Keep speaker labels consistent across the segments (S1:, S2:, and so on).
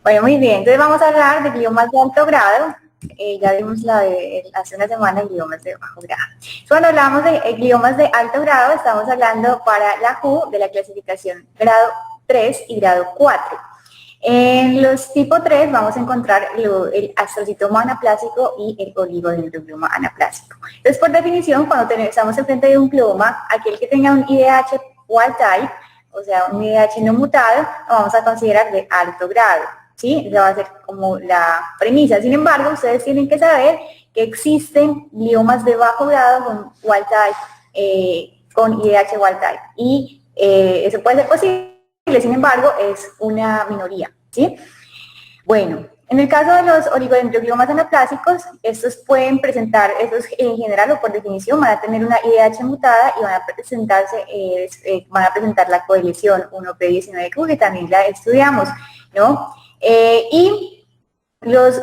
S1: Bueno, muy bien. Entonces vamos a hablar de gliomas de alto grado. Ya vimos hace una semana gliomas de bajo grado. Cuando hablamos de gliomas de alto grado, estamos hablando para la JU de la clasificación grado 3 y grado 4. En los tipo 3 vamos a encontrar el astrocitoma anaplásico y el oligodendroglioma anaplásico. Entonces, por definición, cuando estamos enfrente de un glioma, aquel que tenga un IDH wild type, o sea, un IDH no mutado, lo vamos a considerar de alto grado. ¿Sí? Esa va a ser como la premisa. Sin embargo, ustedes tienen que saber que existen gliomas de bajo grado con wild type, con IDH wild type. Y eso puede ser posible, sin embargo, es una minoría. ¿Sí? Bueno, en el caso de los oligodendrogliomas anaplásicos, estos pueden presentar, estos en general o por definición van a tener una IDH mutada y van a presentar la coelesión 1P19Q, que también la estudiamos, ¿no? Y los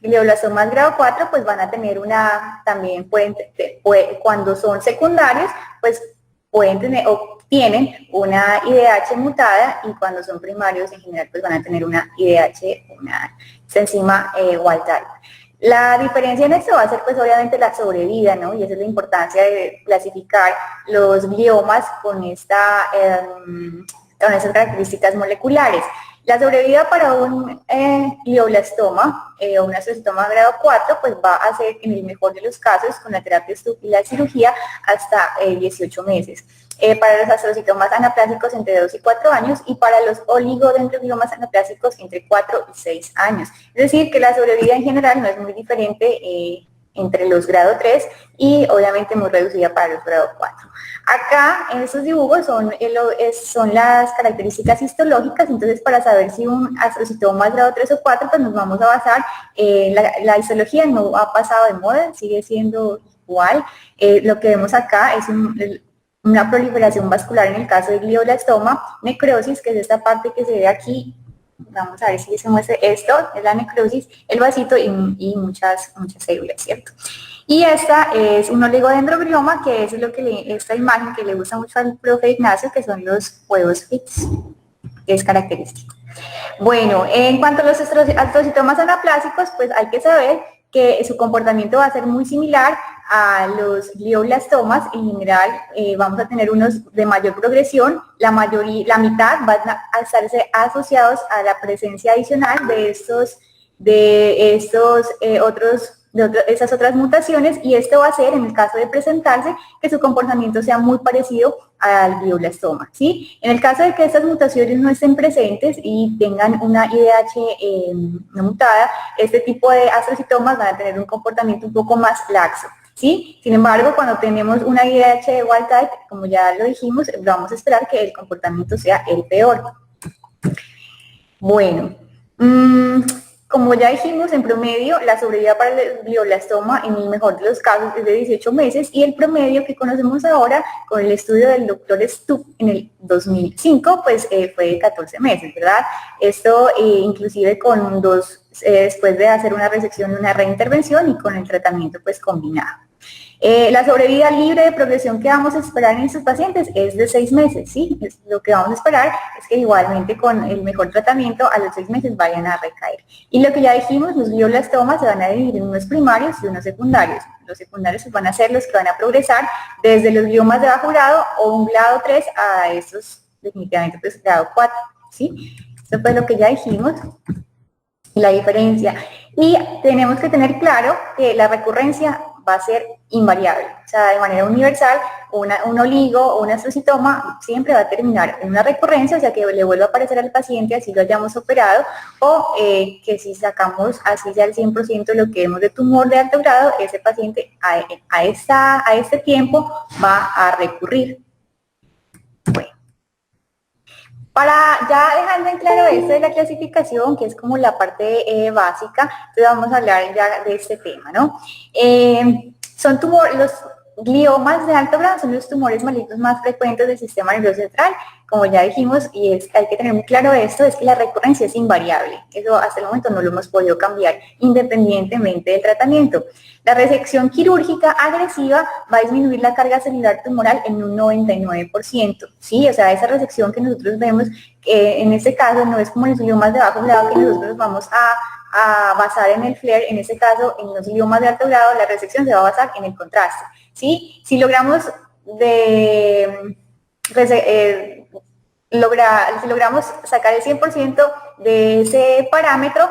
S1: glioblastomas grado 4 pues van a tener también cuando son secundarios, pues pueden tener o tienen una IDH mutada, y cuando son primarios en general pues van a tener una IDH, una enzima wild type. La diferencia en esto va a ser pues obviamente la sobrevida, ¿no? Y esa es la importancia de clasificar los gliomas con esas características moleculares. La sobrevida para un glioblastoma o un astrocitoma grado 4 pues va a ser, en el mejor de los casos, con la terapia y la cirugía, hasta 18 meses. Para los astrocitomas anaplásicos entre 2 y 4 años, y para los oligodendrogliomas anaplásicos entre 4 y 6 años. Es decir, que la sobrevida en general no es muy diferente entre los grado 3 y obviamente muy reducida para los grado 4. Acá en estos dibujos son las características histológicas. Entonces, para saber si un astrocitoma es grado 3 o 4, pues nos vamos a basar en la histología. No ha pasado de moda, sigue siendo igual. Lo que vemos acá es una proliferación vascular en el caso de glioblastoma, necrosis, que es esta parte que se ve aquí. Vamos a ver si se muestra esto, es la necrosis, el vasito y muchas células, ¿cierto? Y esta es un oligodendroglioma, que es esta imagen que le gusta mucho al profe Ignacio, que son los huevos fix, que es característico. Bueno, en cuanto a los astrocitomas anaplásicos, pues hay que saber que su comportamiento va a ser muy similar a los glioblastomas. En general vamos a tener unos de mayor progresión, la mitad van a estarse asociados a la presencia adicional de esas otras mutaciones, y esto va a ser, en el caso de presentarse, que su comportamiento sea muy parecido al glioblastoma, ¿sí? En el caso de que estas mutaciones no estén presentes y tengan una IDH no mutada, este tipo de astrocitomas van a tener un comportamiento un poco más laxo, ¿sí? Sin embargo, cuando tenemos una IDH wild type, como ya lo dijimos, vamos a esperar que el comportamiento sea el peor. Bueno, como ya dijimos, en promedio, la sobrevida para el glioblastoma en el mejor de los casos es de 18 meses, y el promedio que conocemos ahora con el estudio del doctor Stupp en el 2005, pues fue de 14 meses, ¿verdad? Esto inclusive después de hacer una resección y una reintervención, y con el tratamiento pues combinado. La sobrevida libre de progresión que vamos a esperar en estos pacientes es de 6 meses, ¿sí? Lo que vamos a esperar es que igualmente con el mejor tratamiento a los 6 meses vayan a recaer. Y lo que ya dijimos, los glioblastomas se van a dividir en unos primarios y unos secundarios. Los secundarios van a ser los que van a progresar desde los gliomas de bajo grado o un grado 3 a estos definitivamente pues grado 4, ¿sí? Eso fue lo que ya dijimos, la diferencia. Y tenemos que tener claro que la recurrencia va a ser invariable, o sea, de manera universal, un oligo o un astrocitoma siempre va a terminar en una recurrencia, o sea, que le vuelva a aparecer al paciente así lo hayamos operado, o que si sacamos así sea el 100% lo que vemos de tumor de alto grado, ese paciente a este tiempo va a recurrir. Bueno. Para ya dejando en claro esto de la clasificación, que es como la parte básica, entonces vamos a hablar ya de este tema, ¿no? gliomas de alto grado son los tumores malignos más frecuentes del sistema nervioso central, como ya dijimos, y hay que tener muy claro esto, es que la recurrencia es invariable. Eso hasta el momento no lo hemos podido cambiar independientemente del tratamiento. La resección quirúrgica agresiva va a disminuir la carga celular tumoral en un 99%, ¿sí? O sea, esa resección que nosotros vemos, en este caso no es como los gliomas de bajo grado que nosotros nos vamos a basar en el FLAIR, en este caso en los gliomas de alto grado la resección se va a basar en el contraste, ¿sí? Si logramos si logramos sacar el 100% de ese parámetro,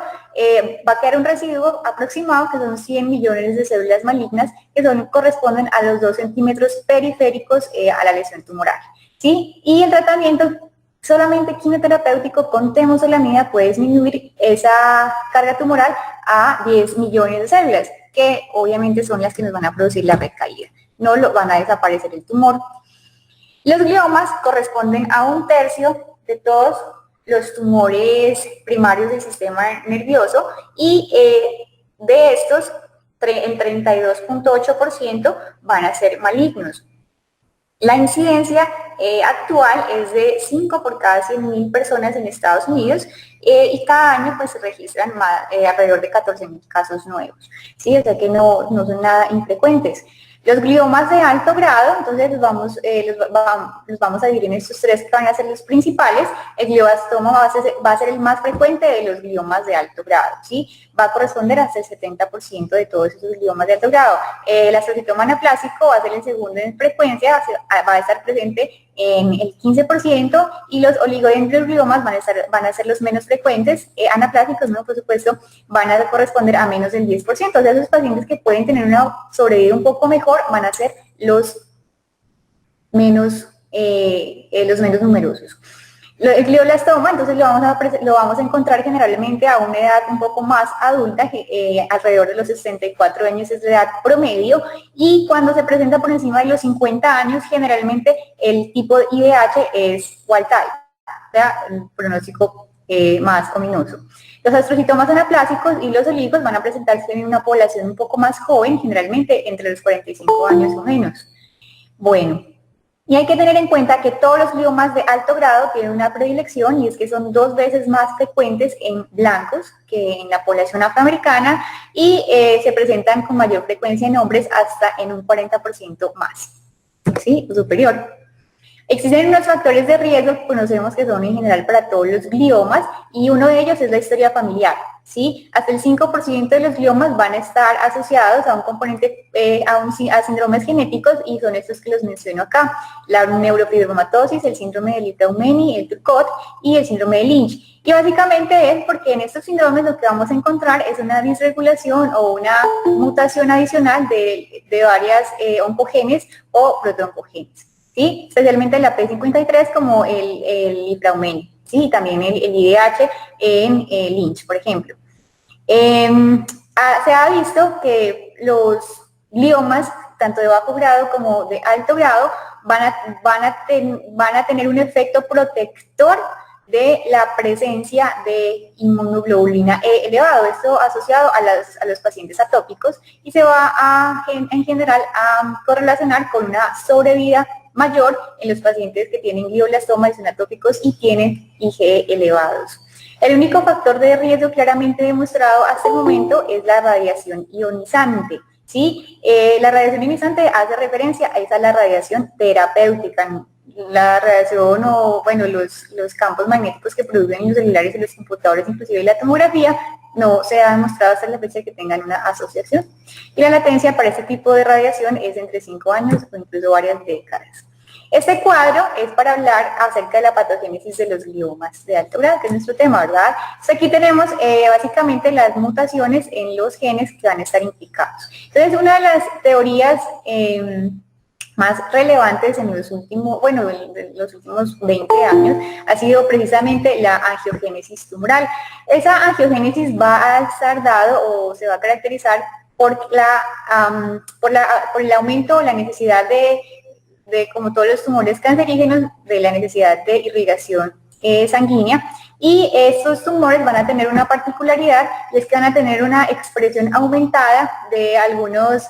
S1: va a quedar un residuo aproximado que son 100 millones de células malignas que corresponden a los 2 centímetros periféricos a la lesión tumoral, ¿sí? Y el tratamiento solamente quimioterapéutico con temozolamida puede disminuir esa carga tumoral a 10 millones de células, que obviamente son las que nos van a producir la recaída, no van a desaparecer el tumor. Los gliomas corresponden a 1/3 de todos los tumores primarios del sistema nervioso y de estos, el 32.8% van a ser malignos. La incidencia actual es de 5 por cada 100.000 personas en Estados Unidos y cada año pues se registran alrededor de 14.000 casos nuevos, ¿sí? O sea que no son nada infrecuentes. Los gliomas de alto grado, entonces los vamos a dividir en estos 3 que van a ser los principales. El glioblastoma va a ser el más frecuente de los gliomas de alto grado, ¿sí? Va a corresponder hasta el 70% de todos esos gliomas de alto grado. El astrocitoma anaplásico va a ser el segundo en frecuencia, va a estar presente en el 15%, y los oligodendrogliomas van a ser los menos frecuentes, anaplásicos, ¿no? Por supuesto, van a corresponder a menos del 10%. O sea, esos pacientes que pueden tener una sobrevida un poco mejor van a ser los menos numerosos. El glioblastoma, entonces lo vamos a encontrar generalmente a una edad un poco más adulta, alrededor de los 64 años es la edad promedio, y cuando se presenta por encima de los 50 años, generalmente el tipo de IDH es wild type, o sea, el pronóstico más ominoso. Los astrocitomas anaplásicos y los oligos van a presentarse en una población un poco más joven, generalmente entre los 45 años o menos. Bueno, y hay que tener en cuenta que todos los gliomas de alto grado tienen una predilección, y es que son 2 veces más frecuentes en blancos que en la población afroamericana, y se presentan con mayor frecuencia en hombres hasta en un 40% más, ¿sí? Superior. Existen unos factores de riesgo que conocemos que son en general para todos los gliomas, y uno de ellos es la historia familiar, ¿sí? Hasta el 5% de los gliomas van a estar asociados a un componente, a síndromes genéticos, y son estos que los menciono acá: la neurofibromatosis, el síndrome de Li-Fraumeni, el Turcot y el síndrome de Lynch. Y básicamente es porque en estos síndromes lo que vamos a encontrar es una disregulación o una mutación adicional de varias oncogenes o protooncogenes, ¿sí? Especialmente la P53 como el Li-Fraumeni, ¿sí? Y también el IDH en Lynch, por ejemplo. Se ha visto que los gliomas, tanto de bajo grado como de alto grado, van a tener un efecto protector de la presencia de inmunoglobulina E elevado, esto asociado a los pacientes atópicos, y se va en general a correlacionar con una sobrevida mayor en los pacientes que tienen glioblastoma y son atópicos y tienen IgE elevados. El único factor de riesgo claramente demostrado hasta el momento es la radiación ionizante, ¿sí? La radiación ionizante hace referencia a la radiación terapéutica. La radiación los campos magnéticos que producen los celulares y los computadores, inclusive la tomografía, no se ha demostrado hasta la fecha que tengan una asociación. Y la latencia para este tipo de radiación es entre 5 años o incluso varias décadas. Este cuadro es para hablar acerca de la patogénesis de los gliomas de alto grado, que es nuestro tema, ¿verdad? Entonces aquí tenemos básicamente las mutaciones en los genes que van a estar implicados. Entonces, una de las teorías más relevantes en los últimos 20 años ha sido precisamente la angiogénesis tumoral. Esa angiogénesis va a estar dado o se va a caracterizar por el aumento o la necesidad de, como todos los tumores cancerígenos, de la necesidad de irrigación sanguínea, y estos tumores van a tener una particularidad, y es que van a tener una expresión aumentada de algunos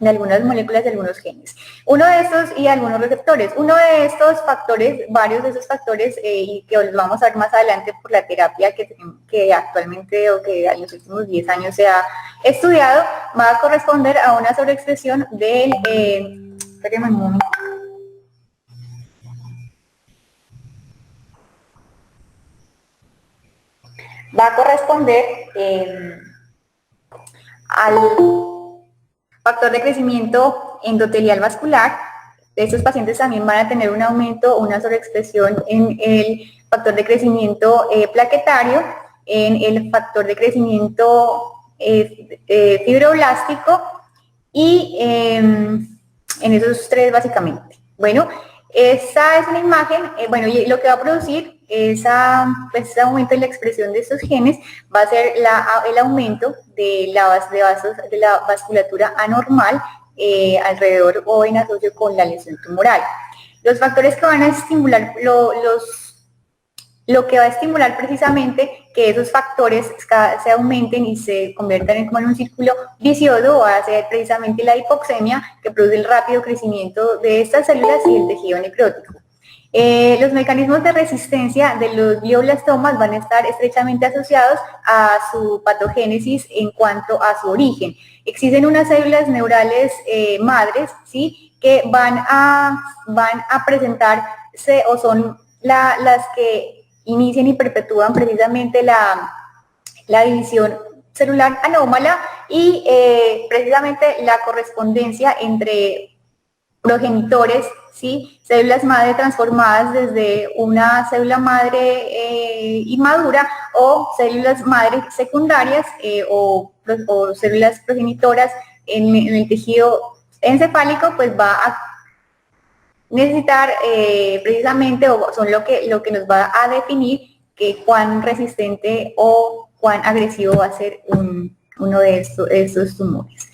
S1: de algunas moléculas de algunos genes. Uno de estos y algunos receptores. Uno de estos factores, varios de esos factores, y que los vamos a ver más adelante por la terapia que actualmente o que en los últimos 10 años se ha estudiado, va a corresponder a una sobreexpresión del... espérenme un momento. Va a corresponder al factor de crecimiento endotelial vascular. Estos pacientes también van a tener un aumento, una sobreexpresión en el factor de crecimiento plaquetario, en el factor de crecimiento fibroblástico y en esos tres básicamente. Bueno, esa es una imagen, bueno, y lo que va a producir ese aumento en la expresión de estos genes va a ser el aumento de la vasculatura anormal alrededor o en asocio con la lesión tumoral. Los factores que van a estimular, lo que va a estimular precisamente que esos factores se aumenten y se conviertan como en un círculo vicioso va a ser precisamente la hipoxemia, que produce el rápido crecimiento de estas células y el tejido necrótico. Los mecanismos de resistencia de los glioblastomas van a estar estrechamente asociados a su patogénesis en cuanto a su origen. Existen unas células neurales madres, ¿sí?, que van a presentarse o son las que inician y perpetúan precisamente la división celular anómala y precisamente la correspondencia entre progenitores, ¿sí?, células madre transformadas desde una célula madre inmadura o células madre secundarias o células progenitoras en el tejido encefálico, pues va a necesitar precisamente, o son lo que nos va a definir que cuán resistente o cuán agresivo va a ser uno de estos tumores.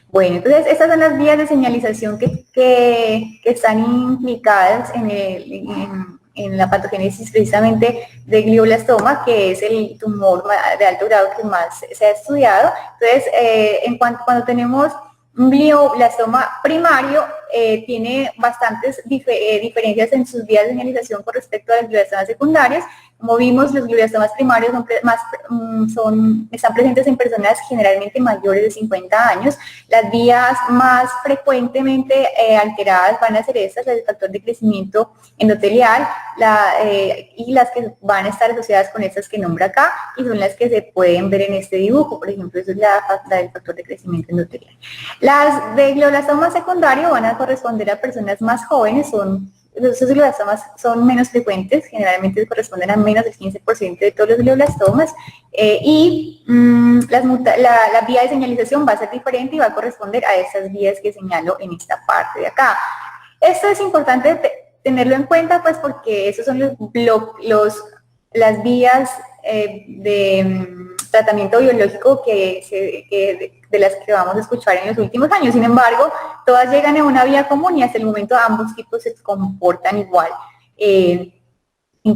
S1: Bueno, entonces estas son las vías de señalización que están implicadas en la patogénesis precisamente de glioblastoma, que es el tumor de alto grado que más se ha estudiado. Entonces, cuando tenemos un glioblastoma primario, tiene bastantes diferencias en sus vías de señalización con respecto a las glioblastomas secundarias. Como vimos, los glioblastomas primarios están presentes en personas generalmente mayores de 50 años. Las vías más frecuentemente alteradas van a ser estas, las del factor de crecimiento endotelial, y las que van a estar asociadas con estas que nombra acá, y son las que se pueden ver en este dibujo. Por ejemplo, esa es la del factor de crecimiento endotelial. Las de glioblastoma secundario van a corresponder a personas más jóvenes, los glioblastomas son menos frecuentes, generalmente corresponden a menos del 15% de todos los glioblastomas, la vía de señalización va a ser diferente y va a corresponder a esas vías que señalo en esta parte de acá. Esto es importante tenerlo en cuenta, pues, porque esos son las vías de tratamiento biológico de las que vamos a escuchar en los últimos años. Sin embargo, todas llegan a una vía común y hasta el momento ambos tipos se comportan igual en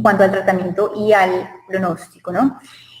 S1: cuanto al tratamiento y al pronóstico, ¿no?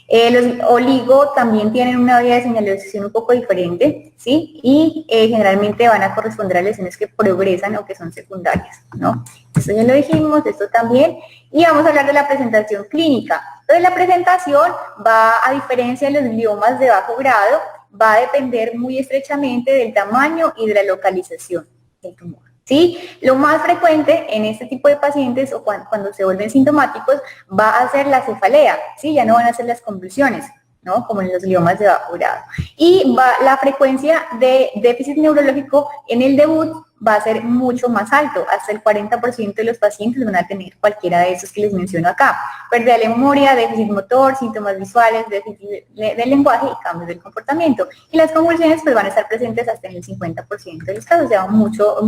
S1: Los oligo también tienen una vía de señalización un poco diferente, ¿sí? Y generalmente van a corresponder a lesiones que progresan o que son secundarias, ¿no? Esto ya lo dijimos, esto también. Y vamos a hablar de la presentación clínica. Entonces, la presentación va, a diferencia de los gliomas de bajo grado, va a depender muy estrechamente del tamaño y de la localización del tumor, ¿sí? Lo más frecuente en este tipo de pacientes o cuando se vuelven sintomáticos va a ser la cefalea, ¿sí? Ya no van a ser las convulsiones, ¿no?, como en los gliomas de bajo grado. Y la frecuencia de déficit neurológico en el debut va a ser mucho más alto, hasta el 40% de los pacientes van a tener cualquiera de esos que les menciono acá: pérdida de la memoria, déficit motor, síntomas visuales, déficit del lenguaje y cambios del comportamiento. Y las convulsiones pues van a estar presentes hasta en el 50% de los casos, ya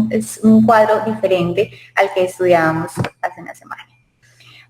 S1: es un cuadro diferente al que estudiábamos hace una semana.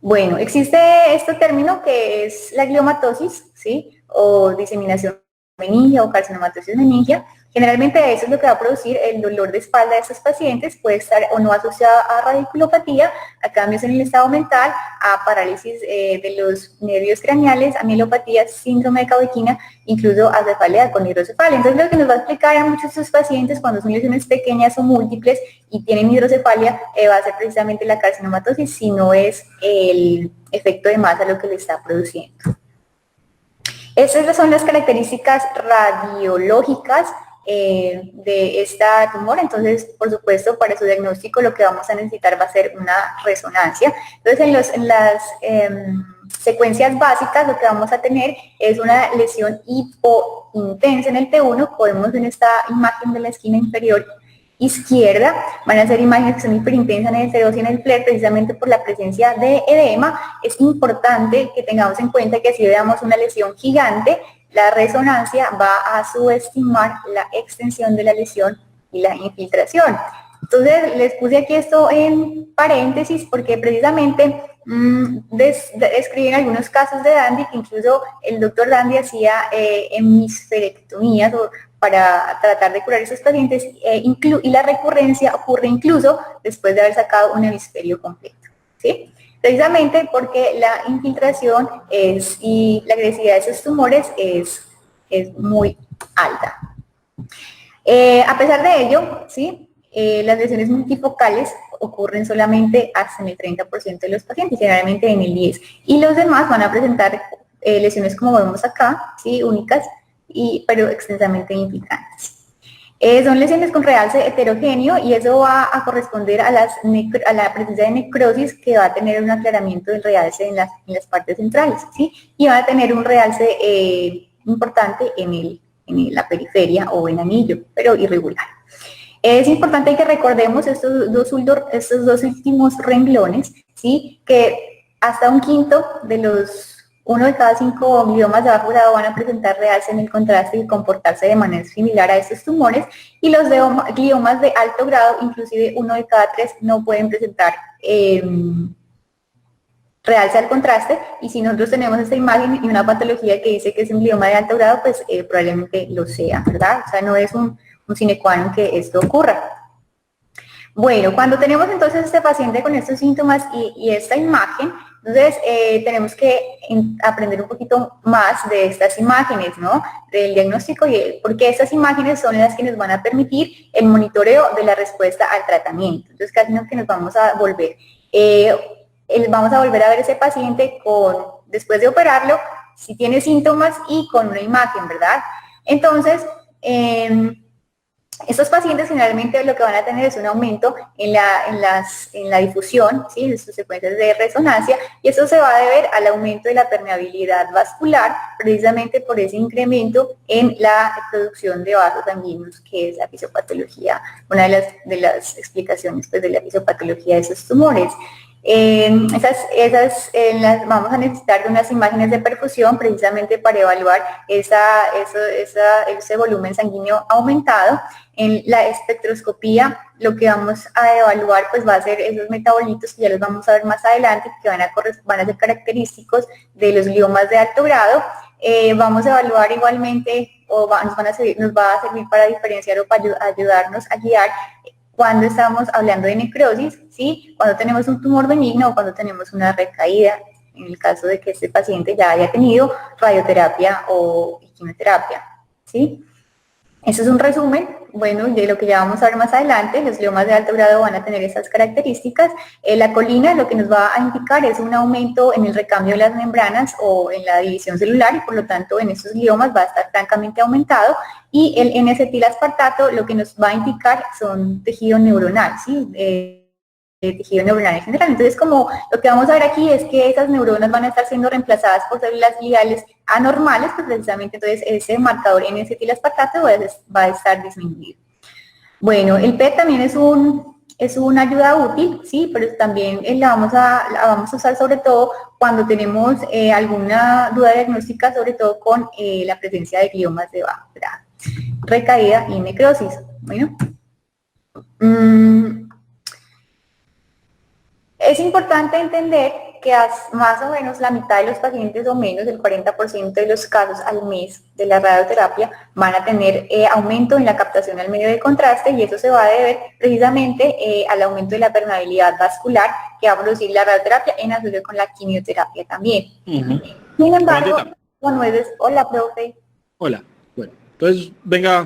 S1: Bueno, existe este término que es la gliomatosis, ¿sí?, o diseminación meningia o carcinomatosis meningia, Generalmente eso es lo que va a producir el dolor de espalda de estos pacientes, puede estar o no asociado a radiculopatía, a cambios en el estado mental, a parálisis de los nervios craneales, a mielopatía, síndrome de Kauequina, incluso a cefalea con hidrocefalia. Entonces lo que nos va a explicar a muchos de estos pacientes cuando son lesiones pequeñas o múltiples y tienen hidrocefalia va a ser precisamente la carcinomatosis, si no es el efecto de masa lo que le está produciendo. Estas son las características radiológicas de esta tumor. Entonces, por supuesto, para su diagnóstico lo que vamos a necesitar va a ser una resonancia. Entonces, en las secuencias básicas lo que vamos a tener es una lesión hipointensa en el T1. Podemos en esta imagen de la esquina inferior izquierda, van a ser imágenes que son hiperintensas en el T2 y en el FLER, precisamente por la presencia de edema. Es importante que tengamos en cuenta que si veamos una lesión gigante, la resonancia va a subestimar la extensión de la lesión y la infiltración. Entonces, les puse aquí esto en paréntesis porque precisamente describen algunos casos de Dandy, que incluso el doctor Dandy hacía hemisferectomías para tratar de curar a esos pacientes y la recurrencia ocurre incluso después de haber sacado un hemisferio completo, ¿sí? Precisamente porque la infiltración y la agresividad de esos tumores es muy alta. A pesar de ello, ¿sí? Las lesiones multifocales ocurren solamente hasta en el 30% de los pacientes, generalmente en el 10%. Y los demás van a presentar lesiones como vemos acá, ¿sí? Únicas, pero extensamente infiltrantes. Son lesiones con realce heterogéneo y eso va a corresponder a la presencia de necrosis que va a tener un aclaramiento del realce en las partes centrales, ¿sí? Y va a tener un realce importante en la periferia o en anillo, pero irregular. Es importante que recordemos estos dos últimos renglones, ¿sí? Que hasta un quinto de los 1 de cada 5 gliomas de bajo grado van a presentar realce en el contraste y comportarse de manera similar a estos tumores, y los gliomas de alto grado, inclusive 1 de cada 3, no pueden presentar realce al contraste, y si nosotros tenemos esta imagen y una patología que dice que es un glioma de alto grado, pues probablemente lo sea, ¿verdad? O sea, no es un sine qua non que esto ocurra. Bueno, cuando tenemos entonces este paciente con estos síntomas y esta imagen, entonces tenemos que aprender un poquito más de estas imágenes, ¿no? Del diagnóstico, porque estas imágenes son las que nos van a permitir el monitoreo de la respuesta al tratamiento. Entonces casi no que nos vamos a volver. Vamos a volver a ver ese paciente después de operarlo, si tiene síntomas y con una imagen, ¿verdad? Entonces, estos pacientes generalmente lo que van a tener es un aumento en la difusión, ¿sí? En sus secuencias de resonancia, y eso se va a deber al aumento de la permeabilidad vascular, precisamente por ese incremento en la producción de vasos sanguíneos, que es la fisiopatología, una de las explicaciones pues, de la fisiopatología de esos tumores. Vamos a necesitar de unas imágenes de perfusión precisamente para evaluar ese volumen sanguíneo aumentado. En la espectroscopía lo que vamos a evaluar pues va a ser esos metabolitos que ya los vamos a ver más adelante, que van a ser característicos de los gliomas de alto grado. Vamos a evaluar igualmente, nos va a servir para diferenciar o para ayudarnos a guiar cuando estamos hablando de necrosis, ¿sí? Cuando tenemos un tumor benigno o cuando tenemos una recaída, en el caso de que este paciente ya haya tenido radioterapia o quimioterapia, ¿sí? Eso es un resumen, bueno, de lo que ya vamos a ver más adelante. Los gliomas de alto grado van a tener esas características. La colina lo que nos va a indicar es un aumento en el recambio de las membranas o en la división celular, y por lo tanto en esos gliomas va a estar francamente aumentado. Y el N-acetilaspartato lo que nos va a indicar son tejido neuronal, ¿sí? Tejido neuronal en general. Entonces, como lo que vamos a ver aquí es que esas neuronas van a estar siendo reemplazadas por células gliales anormales, pues precisamente entonces ese marcador N-acetilaspartato va a estar disminuido. Bueno, el PET también es una ayuda útil, sí, pero también la vamos a usar sobre todo cuando tenemos alguna duda diagnóstica, sobre todo con la presencia de gliomas de bajo grado, recaída y necrosis. Bueno. Es importante entender que más o menos la mitad de los pacientes o menos, el 40% de los casos al mes de la radioterapia van a tener aumento en la captación al medio de contraste, y eso se va a deber precisamente al aumento de la permeabilidad vascular que va a producir la radioterapia en asocio con la quimioterapia también. Sin embargo, bueno, hola, profe.
S2: Hola, bueno, entonces venga.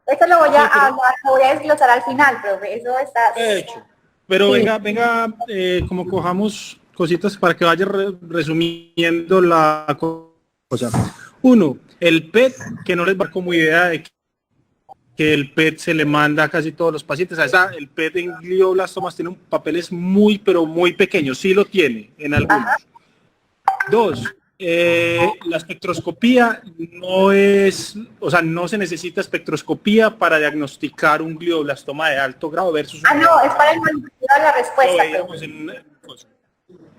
S1: Esto lo voy a desglosar al final, profe, eso está...
S2: Hecho. Pero sí. venga, como cojamos cositas para que vaya resumiendo la cosa. Uno, el PET, que no les va como idea de que el PET se le manda a casi todos los pacientes. El PET en glioblastomas tiene papeles muy, pero muy pequeños, sí lo tiene en algunos. Ajá. Dos, la espectroscopía no es, no se necesita espectroscopía para diagnosticar un glioblastoma de alto grado versus...
S1: no, es para el monitoreo de la respuesta.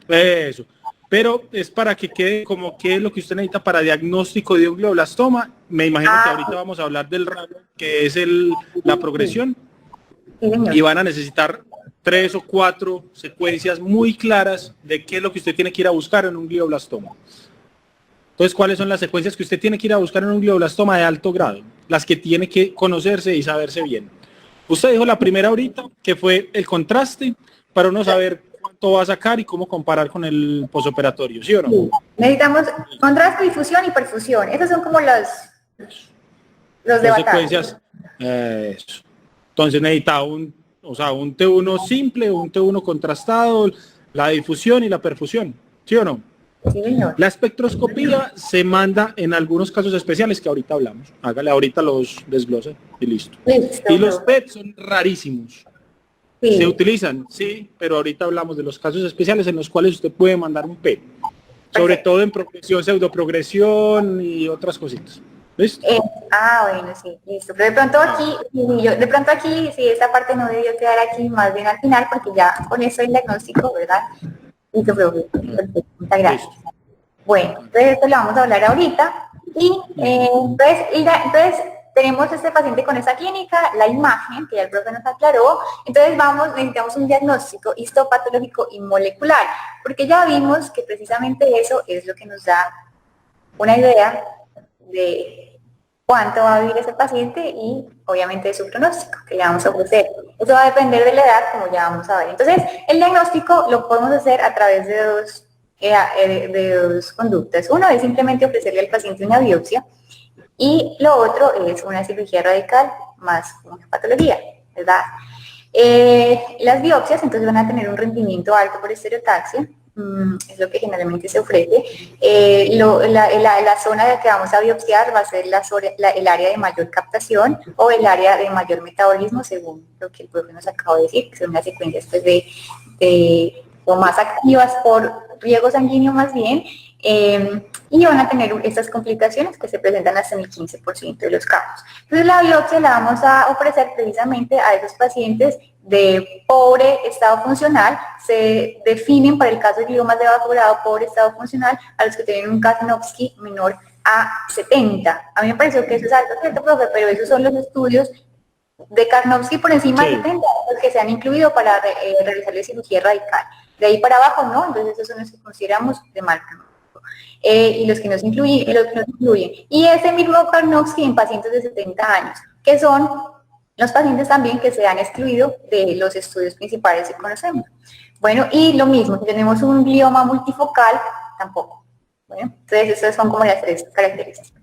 S2: Eso, pero es para que quede como qué es lo que usted necesita para diagnóstico de un glioblastoma. Me imagino que ahorita vamos a hablar del radio, que es la progresión, y van a necesitar 3 o 4 secuencias muy claras de qué es lo que usted tiene que ir a buscar en un glioblastoma. Entonces, ¿cuáles son las secuencias que usted tiene que ir a buscar en un glioblastoma de alto grado? Las que tiene que conocerse y saberse bien. Usted dijo la primera ahorita, que fue el contraste, para uno saber cuánto va a sacar y cómo comparar con el posoperatorio, ¿sí o no?
S1: Sí. Necesitamos contraste, difusión y perfusión. Esos son como los de
S2: secuencias. Eso. Entonces necesita un T1 simple, un T1 contrastado, la difusión y la perfusión, ¿sí o no?
S1: Sí, señor.
S2: La espectroscopía se manda en algunos casos especiales que ahorita hablamos. Hágale, ahorita los desglose y listo. Y los PET son rarísimos. Sí. Se utilizan, sí, pero ahorita hablamos de los casos especiales en los cuales usted puede mandar un PET. Sobre todo en progresión, pseudoprogresión y otras cositas. ¿Listo?
S1: Bueno, sí, listo. Pero de pronto aquí, sí, esta parte no debió quedar aquí, más bien al final, porque ya con eso el diagnóstico, ¿verdad? Listo, profe. Perfecto, muchas gracias. Listo. Bueno, entonces esto lo vamos a hablar ahorita. Y entonces tenemos este paciente con esa clínica, la imagen, que ya el profe nos aclaró. Entonces necesitamos un diagnóstico histopatológico y molecular, porque ya vimos que precisamente eso es lo que nos da una idea de cuánto va a vivir ese paciente y obviamente de su pronóstico que le vamos a ofrecer. Eso va a depender de la edad, como ya vamos a ver. Entonces, el diagnóstico lo podemos hacer a través de dos conductas. Uno es simplemente ofrecerle al paciente una biopsia, y lo otro es una cirugía radical más una patología, ¿verdad? Las biopsias entonces van a tener un rendimiento alto por estereotaxia, es lo que generalmente se ofrece. La zona de que vamos a biopsiar va a ser el área de mayor captación o el área de mayor metabolismo, según lo que el profe nos acaba de decir, que son las secuencias pues, o más activas por riego sanguíneo más bien, y van a tener estas complicaciones que se presentan hasta en el 15% de los casos. Entonces la biopsia la vamos a ofrecer precisamente a esos pacientes de pobre estado funcional. Se definen para el caso de gliomas de bajo grado pobre estado funcional a los que tienen un Karnofsky menor a 70. A mí me pareció que eso es alto, ¿cierto, profe? Pero esos son los estudios de Karnofsky por encima de 70, los que se han incluido para realizarle cirugía radical. De ahí para abajo, ¿no? Entonces esos son los que consideramos de mal pronóstico. Y los que nos incluyen, y ese mismo Karnofsky en pacientes de 70 años, que son los pacientes también que se han excluido de los estudios principales que conocemos. Bueno, y lo mismo, si tenemos un glioma multifocal, tampoco. Bueno, entonces esas son como las 3 características.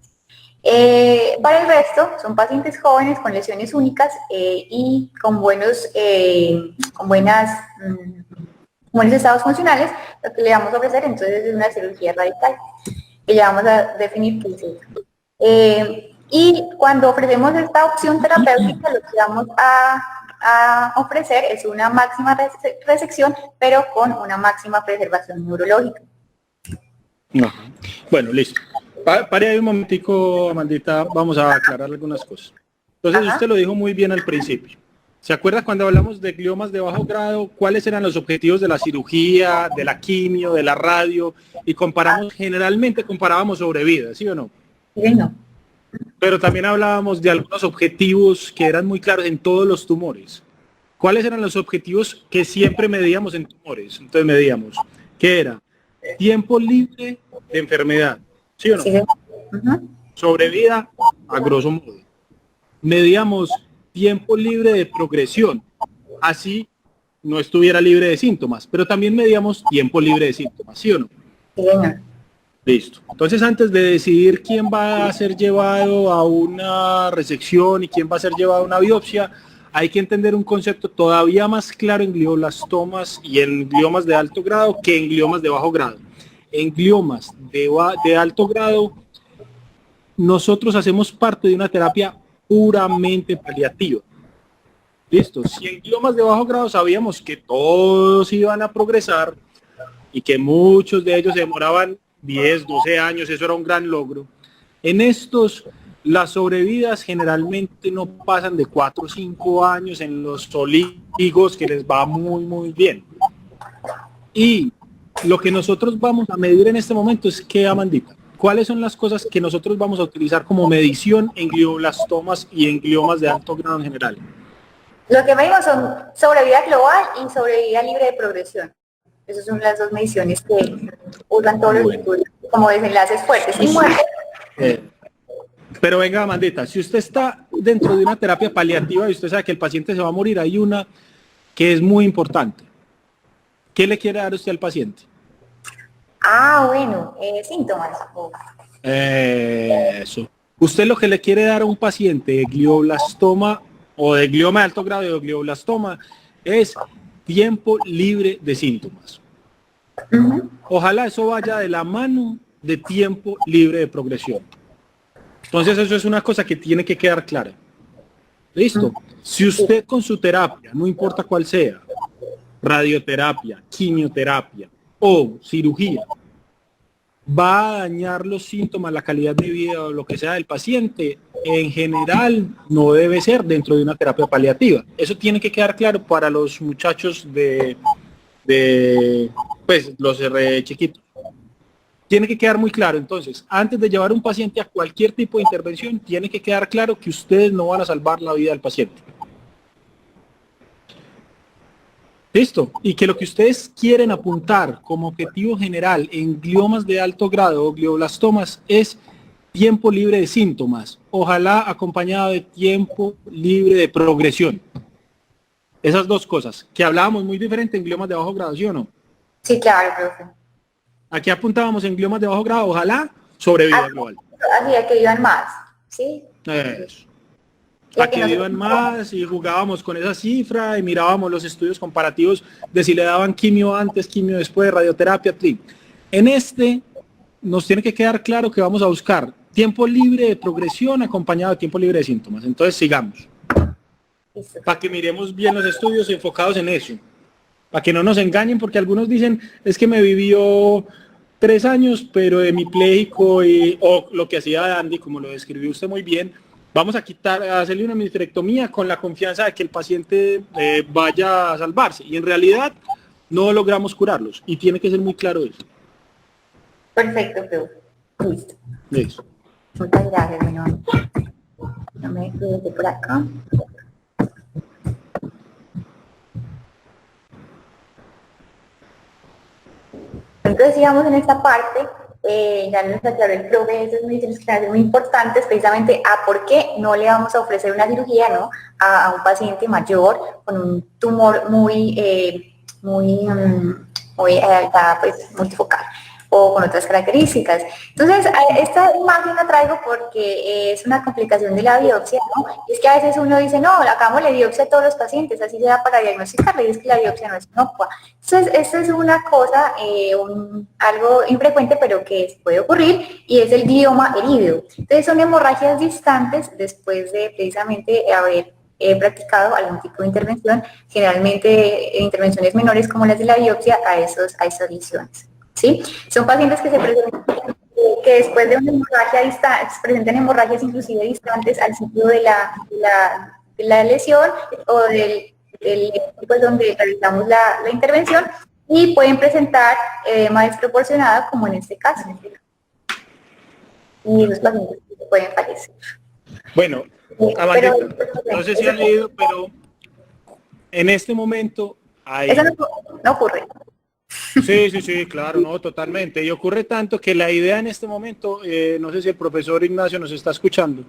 S1: Para el resto, son pacientes jóvenes con lesiones únicas y con buenos estados funcionales. Lo que le vamos a ofrecer entonces es una cirugía radical, que ya vamos a definir qué es eso. Y cuando ofrecemos esta opción terapéutica, lo que vamos a ofrecer es una máxima resección, pero con una máxima preservación neurológica.
S2: Ajá. Bueno, listo. Pare ahí un momentico, Amandita, vamos a aclarar algunas cosas. Entonces, usted lo dijo muy bien al principio. ¿Se acuerda cuando hablamos de gliomas de bajo grado, cuáles eran los objetivos de la cirugía, de la quimio, de la radio? Y generalmente comparábamos sobrevida, ¿sí o no?
S1: Sí, no.
S2: Pero también hablábamos de algunos objetivos que eran muy claros en todos los tumores. ¿Cuáles eran los objetivos que siempre medíamos en tumores? Entonces medíamos, ¿qué era? Tiempo libre de enfermedad, ¿sí o no?
S1: Sí.
S2: Sobrevida, a grosso modo. Medíamos tiempo libre de progresión, así no estuviera libre de síntomas, pero también medíamos tiempo libre de síntomas, ¿sí o no?
S1: Sí, señor.
S2: Listo. Entonces, antes de decidir quién va a ser llevado a una resección y quién va a ser llevado a una biopsia, hay que entender un concepto todavía más claro en glioblastomas y en gliomas de alto grado que en gliomas de bajo grado. En gliomas de alto grado, nosotros hacemos parte de una terapia puramente paliativa. Listo. Si en gliomas de bajo grado sabíamos que todos iban a progresar y que muchos de ellos se demoraban 10, 12 años, eso era un gran logro. En estos, las sobrevidas generalmente no pasan de 4 o 5 años en los oligos, que les va muy, muy bien. Y lo que nosotros vamos a medir en este momento es qué, Amandita. ¿Cuáles son las cosas que nosotros vamos a utilizar como medición en glioblastomas y en gliomas de alto grado en general?
S1: Lo que medimos son sobrevida global y sobrevida libre de progresión. Esas son las dos mediciones que usan todos los estudios como desenlaces fuertes y muertes.
S2: Pero venga, Amandita, si usted está dentro de una terapia paliativa y usted sabe que el paciente se va a morir, hay una que es muy importante. ¿Qué le quiere dar usted al paciente?
S1: Bueno, síntomas.
S2: Eso. Usted lo que le quiere dar a un paciente de glioblastoma o de glioma de alto grado de glioblastoma es tiempo libre de síntomas. Ojalá eso vaya de la mano de tiempo libre de progresión. Entonces eso es una cosa que tiene que quedar clara. Listo. Si usted con su terapia, no importa cuál sea, radioterapia, quimioterapia o cirugía, va a dañar los síntomas, la calidad de vida o lo que sea del paciente, en general no debe ser dentro de una terapia paliativa. Eso tiene que quedar claro para los muchachos de pues los R chiquitos. Tiene que quedar muy claro. Entonces, antes de llevar un paciente a cualquier tipo de intervención, tiene que quedar claro que ustedes no van a salvar la vida del paciente. Listo. Y que lo que ustedes quieren apuntar como objetivo general en gliomas de alto grado o glioblastomas es tiempo libre de síntomas, ojalá acompañado de tiempo libre de progresión. Esas dos cosas, que hablábamos muy diferente en gliomas de bajo grado, ¿sí o no?
S1: Sí, claro, profe.
S2: Aquí apuntábamos en gliomas de bajo grado, ojalá sobrevida global.
S1: Así que vivan más, ¿sí?
S2: Eso. A que vivan más y jugábamos con esa cifra y mirábamos los estudios comparativos de si le daban quimio antes, quimio después, radioterapia, tri. En este nos tiene que quedar claro que vamos a buscar tiempo libre de progresión acompañado de tiempo libre de síntomas. Entonces sigamos. Para que miremos bien los estudios enfocados en eso. Para que no nos engañen, porque algunos dicen, es que me vivió 3 años, pero hemipléjico o lo que hacía Andy, como lo describió usted muy bien, vamos a hacerle una mastectomía con la confianza de que el paciente vaya a salvarse. Y en realidad no logramos curarlos. Y tiene que ser muy claro eso.
S1: Perfecto, profe. Listo.
S2: Listo.
S1: Muchas gracias, bueno. No me quede por acá. Entonces, sigamos en esta parte. Ya nos aclaró el profe, esas mediciones claras muy importantes, precisamente a por qué no le vamos a ofrecer una cirugía, ¿no? A un paciente mayor con un tumor muy pues, multifocal o con otras características. Entonces, esta imagen la traigo porque es una complicación de la biopsia, ¿no? Y es que a veces uno dice, no, hagámosle biopsia a todos los pacientes, así se da para diagnosticarle, y es que la biopsia no es inocua. Entonces, esta es una cosa, algo infrecuente, pero que puede ocurrir, y es el glioma herido. Entonces, son hemorragias distantes después de precisamente haber practicado algún tipo de intervención, generalmente intervenciones menores como las de la biopsia a esas lesiones. ¿Sí? Son pacientes que se presentan, que después de una hemorragia distant, presentan hemorragias inclusive distantes al sitio de la lesión o del pues, donde realizamos la intervención, y pueden presentar edema desproporcionado como en este caso. Y los pacientes pueden fallecer.
S2: Bueno, Amandita, no sé si han leído, pero en este momento hay...
S1: Eso no ocurre.
S2: Sí, claro, no, totalmente. Y ocurre tanto que la idea en este momento, no sé si el profesor Ignacio nos está escuchando.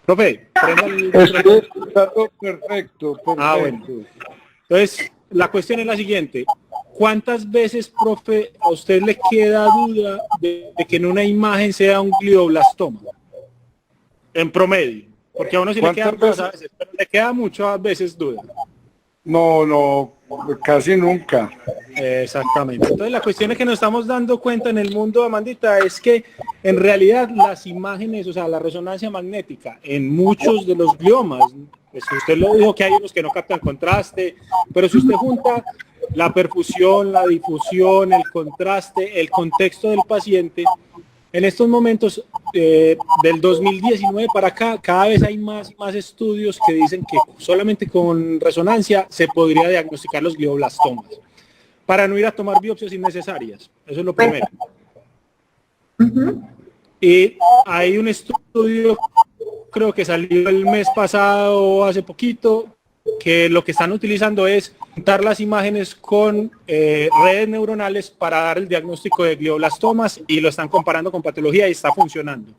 S2: Profe, prenda el...
S3: Estoy escuchando perfecto.
S2: Bueno. Entonces, la cuestión es la siguiente. ¿Cuántas veces, profe, a usted le queda duda de que en una imagen sea un glioblastoma? En promedio. Porque a uno sí le queda dudas a veces, pero le queda muchas veces duda.
S3: No, casi nunca.
S2: Exactamente. Entonces la cuestión es que nos estamos dando cuenta en el mundo, Amandita, es que en realidad las imágenes, o sea, la resonancia magnética en muchos de los gliomas, pues usted lo dijo que hay unos que no captan contraste, pero si usted junta la perfusión, la difusión, el contraste, el contexto del paciente, en estos momentos del 2019 para acá, cada vez hay más estudios que dicen que solamente con resonancia se podría diagnosticar los glioblastomas, para no ir a tomar biopsias innecesarias. Eso es lo primero. Y hay un estudio, creo que salió el mes pasado o hace poquito, que lo que están utilizando es juntar las imágenes con redes neuronales para dar el diagnóstico de glioblastomas y lo están comparando con patología y está funcionando.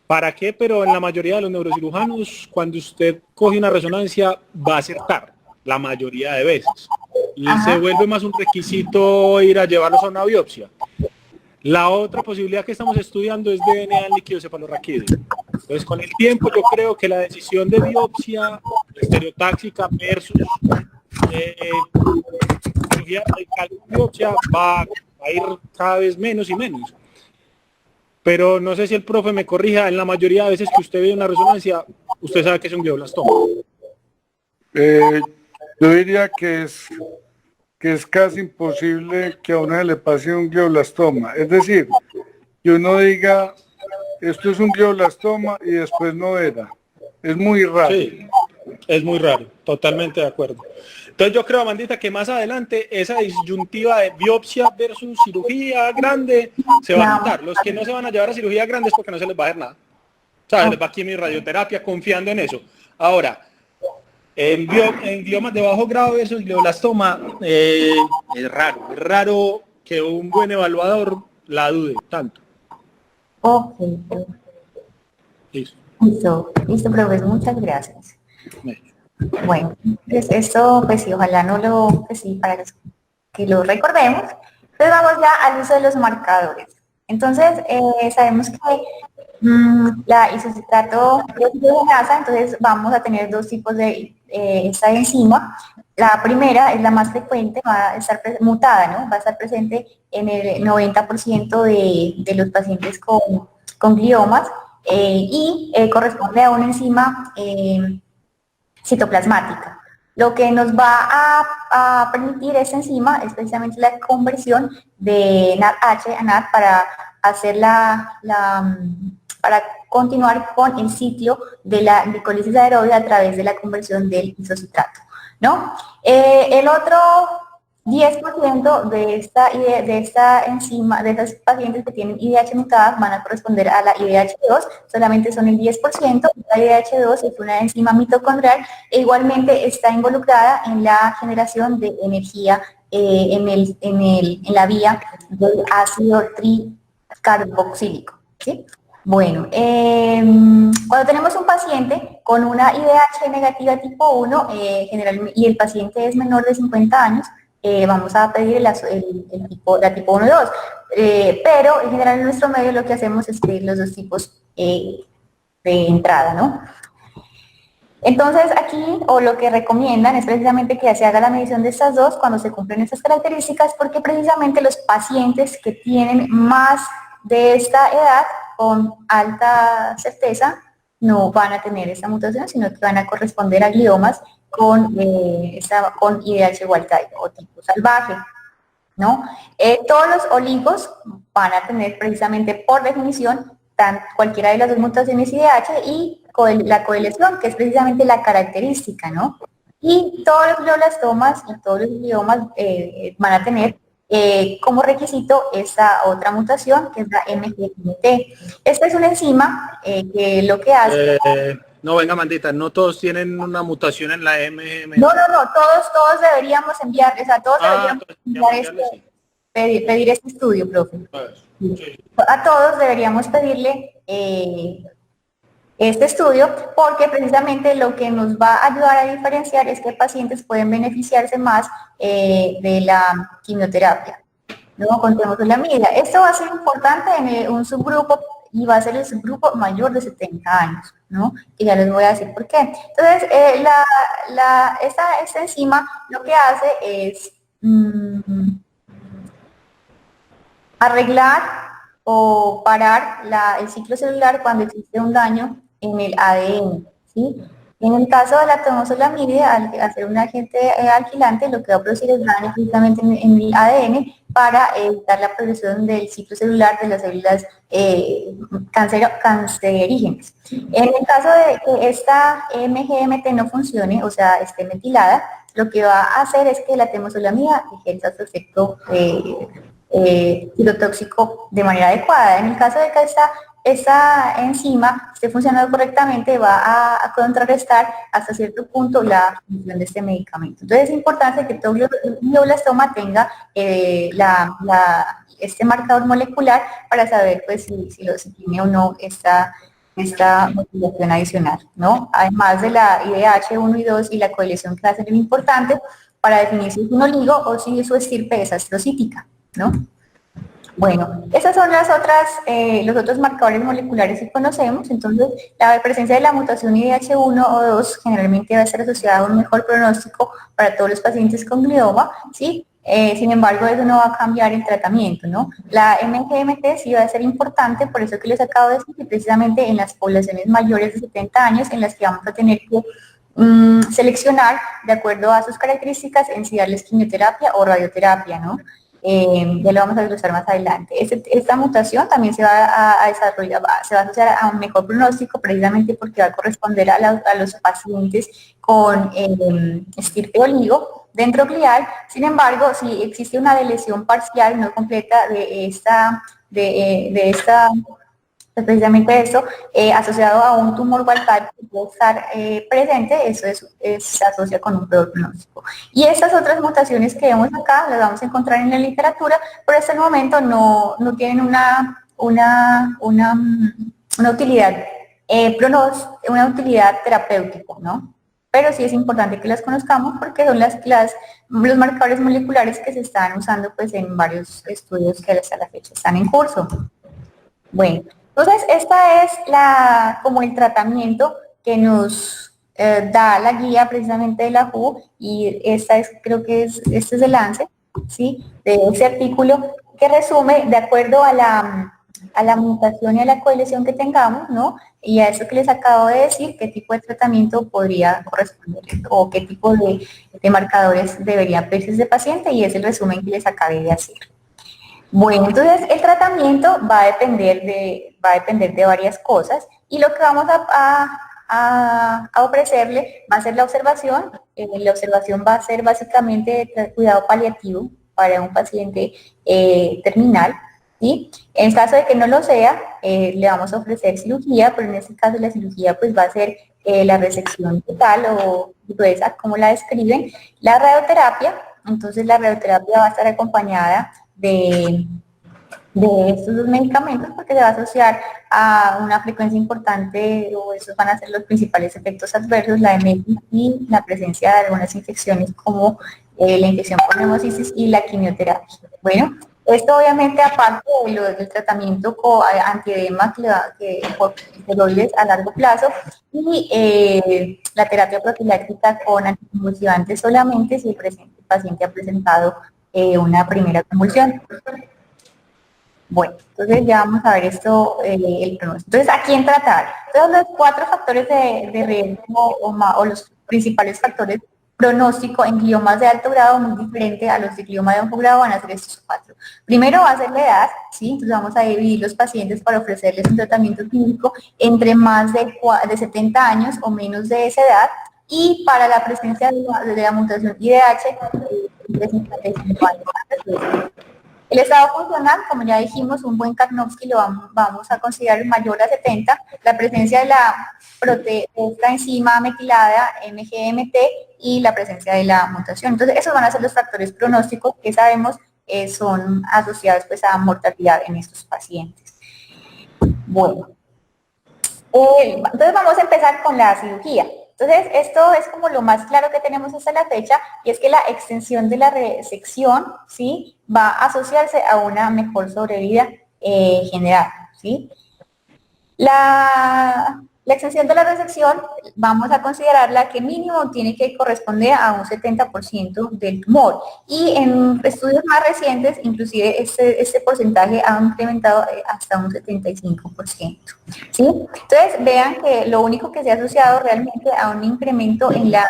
S2: ¿Para qué? Pero en la mayoría de los neurocirujanos, cuando usted coge una resonancia, va a acertar, la mayoría de veces. Y se vuelve más un requisito ir a llevarlos a una biopsia. La otra posibilidad que estamos estudiando es DNA en líquido cefalorraquídeo. Entonces, con el tiempo, yo creo que la decisión de biopsia estereotáxica versus cirugía radical de biopsia va a ir cada vez menos y menos. Pero no sé si el profe me corrija, en la mayoría de veces que usted ve una resonancia, usted sabe que es un glioblastoma.
S3: Yo diría que es casi imposible que a uno se le pase un glioblastoma. Es decir, que uno diga, esto es un glioblastoma y después no era. Es muy raro.
S2: Sí, es muy raro, totalmente de acuerdo. Entonces yo creo, Amandita, que más adelante esa disyuntiva de biopsia versus cirugía grande se va a quitar. Los que no se van a llevar a cirugía grande es porque no se les va a hacer nada. O sea, les va aquí mi radioterapia confiando en eso. Ahora, en gliomas de bajo grado versus glioblastoma, es raro que un buen evaluador la dude tanto.
S1: Ok.
S2: Listo,
S1: profesor, muchas gracias. Bueno, pues esto, pues sí, ojalá no lo, pues sí, para que lo recordemos. Entonces vamos ya al uso de los marcadores. Entonces, sabemos que la isocitrato deoxigenasa, entonces vamos a tener dos tipos de esta enzima. La primera es la más frecuente, va a estar mutada, ¿no? Va a estar presente en el 90% de los pacientes con gliomas y corresponde a una enzima citoplasmática. Lo que nos va a permitir esta enzima es precisamente la conversión de NADH a NAD para hacer para continuar con el ciclo de la glicólisis aerobia a través de la conversión del isocitrato, ¿no? El otro 10% de esta enzima, de estos pacientes que tienen IDH mutada, van a corresponder a la IDH2, solamente son el 10%, la IDH2 es una enzima mitocondrial e igualmente está involucrada en la generación de energía en la vía del ácido tricarboxílico, ¿sí? Bueno, cuando tenemos un paciente con una IDH negativa tipo 1 y el paciente es menor de 50 años, vamos a pedir la tipo 1 y 2, pero en general en nuestro medio lo que hacemos es pedir los dos tipos de entrada, ¿no? Entonces aquí, o lo que recomiendan es precisamente que se haga la medición de estas dos cuando se cumplen estas características, porque precisamente los pacientes que tienen más de esta edad con alta certeza no van a tener esta mutación, sino que van a corresponder a gliomas con IDH wild type o tipo salvaje, ¿no? Todos los oligos van a tener precisamente por definición cualquiera de las dos mutaciones IDH y la coelección, que es precisamente la característica, ¿no? Y todos los glioblastomas y todos los gliomas van a tener como requisito esa otra mutación, que es la MGMT. Esta es una enzima que lo que hace...
S2: No, venga, Mandita, no todos tienen una mutación en la MGM.
S1: No, todos deberíamos enviar, o sea, todos deberíamos enviar pedir este estudio, profe.
S2: Sí.
S1: A todos deberíamos pedirle este estudio porque precisamente lo que nos va a ayudar a diferenciar es que pacientes pueden beneficiarse más de la quimioterapia. Luego contemos la medida. Esto va a ser importante en un subgrupo y va a ser el subgrupo mayor de 70 años, ¿no? Y ya les voy a decir por qué. Entonces, esta enzima lo que hace es arreglar o parar el ciclo celular cuando existe un daño en el ADN, ¿sí? En el caso de la tomosolamide, al hacer un agente alquilante, lo que va a producir es daño precisamente en el ADN para evitar la progresión del ciclo celular de las células cancerígenas. En el caso de que esta MGMT no funcione, o sea, esté metilada, lo que va a hacer es que la temosolamida ejerza su efecto citotóxico de manera adecuada. En el caso de que esta enzima esté funcionando correctamente, va a contrarrestar hasta cierto punto la función de este medicamento. Entonces es importante que todo glioblastoma tenga este marcador molecular para saber pues si tiene o no esta motivación adicional, ¿no? Además de la IDH1 y 2 y la coalición que va a ser importante para definir si es un oligo o si su estirpe es astrocítica, ¿no? Bueno, esas son los otros marcadores moleculares que conocemos. Entonces, la presencia de la mutación IDH1 o 2 generalmente va a estar asociada a un mejor pronóstico para todos los pacientes con glioma, ¿sí? Sin embargo, eso no va a cambiar el tratamiento, ¿no? La MGMT sí va a ser importante, por eso que les acabo de decir que precisamente en las poblaciones mayores de 70 años, en las que vamos a tener que seleccionar de acuerdo a sus características en si darles quimioterapia o radioterapia, ¿no? Ya lo vamos a desglosar más adelante. Esta mutación también se va a desarrollar, se va a asociar a un mejor pronóstico precisamente porque va a corresponder a los pacientes con estirpe oligo dendroglial. Sin embargo, si existe una deleción parcial no completa precisamente eso, asociado a un tumor gualtal que puede estar presente, eso se asocia con un peor pronóstico. Y estas otras mutaciones que vemos acá, las vamos a encontrar en la literatura, pero hasta el momento no tienen una utilidad, una utilidad terapéutica, ¿no? Pero sí es importante que las conozcamos porque son los marcadores moleculares que se están usando pues en varios estudios que hasta la fecha están en curso. Bueno. Entonces, esta es como el tratamiento que nos da la guía precisamente de la WHO y este es el lance, ¿sí? De ese artículo que resume de acuerdo a la mutación y a la colección que tengamos, ¿no? Y a eso que les acabo de decir, qué tipo de tratamiento podría corresponder o qué tipo de marcadores debería pedirse ese paciente y es el resumen que les acabé de hacer. Bueno, entonces el tratamiento va a depender de varias cosas y lo que vamos a ofrecerle va a ser la observación. La observación va a ser básicamente de cuidado paliativo para un paciente terminal, ¿sí? En caso de que no lo sea, le vamos a ofrecer cirugía, pero en este caso la cirugía pues va a ser la resección total o gruesa, como la describen. La radioterapia, entonces la radioterapia va a estar acompañada de estos dos medicamentos porque se va a asociar a una frecuencia importante o esos van a ser los principales efectos adversos, la emesis y la presencia de algunas infecciones como la infección por neumocitis y la quimioterapia. Bueno, esto obviamente aparte del tratamiento antiedema por esteroides a largo plazo y la terapia profiláctica con anticonvulsivantes solamente si el paciente ha presentado una primera convulsión. Bueno, entonces ya vamos a ver esto, el pronóstico. Entonces, ¿a quién tratar? Entonces, los 4 factores de riesgo o los principales factores pronóstico en gliomas de alto grado, muy diferente a los de glioma de bajo grado, van a ser estos 4. Primero va a ser la edad, ¿sí? Entonces vamos a dividir los pacientes para ofrecerles un tratamiento clínico entre más de 70 años o menos de esa edad, y para la presencia de la mutación IDH, de 55 años. El estado funcional, como ya dijimos, un buen Karnofsky lo vamos a considerar mayor a 70, la presencia de esta enzima metilada MGMT y la presencia de la mutación. Entonces, esos van a ser los factores pronósticos que sabemos son asociados pues a mortalidad en estos pacientes. Bueno, entonces vamos a empezar con la cirugía. Entonces, esto es como lo más claro que tenemos hasta la fecha, y es que la extensión de la resección, ¿sí?, va a asociarse a una mejor sobrevida general, ¿sí? La extensión de la resección vamos a considerarla que mínimo tiene que corresponder a un 70% del tumor, y en estudios más recientes inclusive este porcentaje ha incrementado hasta un 75%, ¿sí? Entonces vean que lo único que se ha asociado realmente a un incremento en la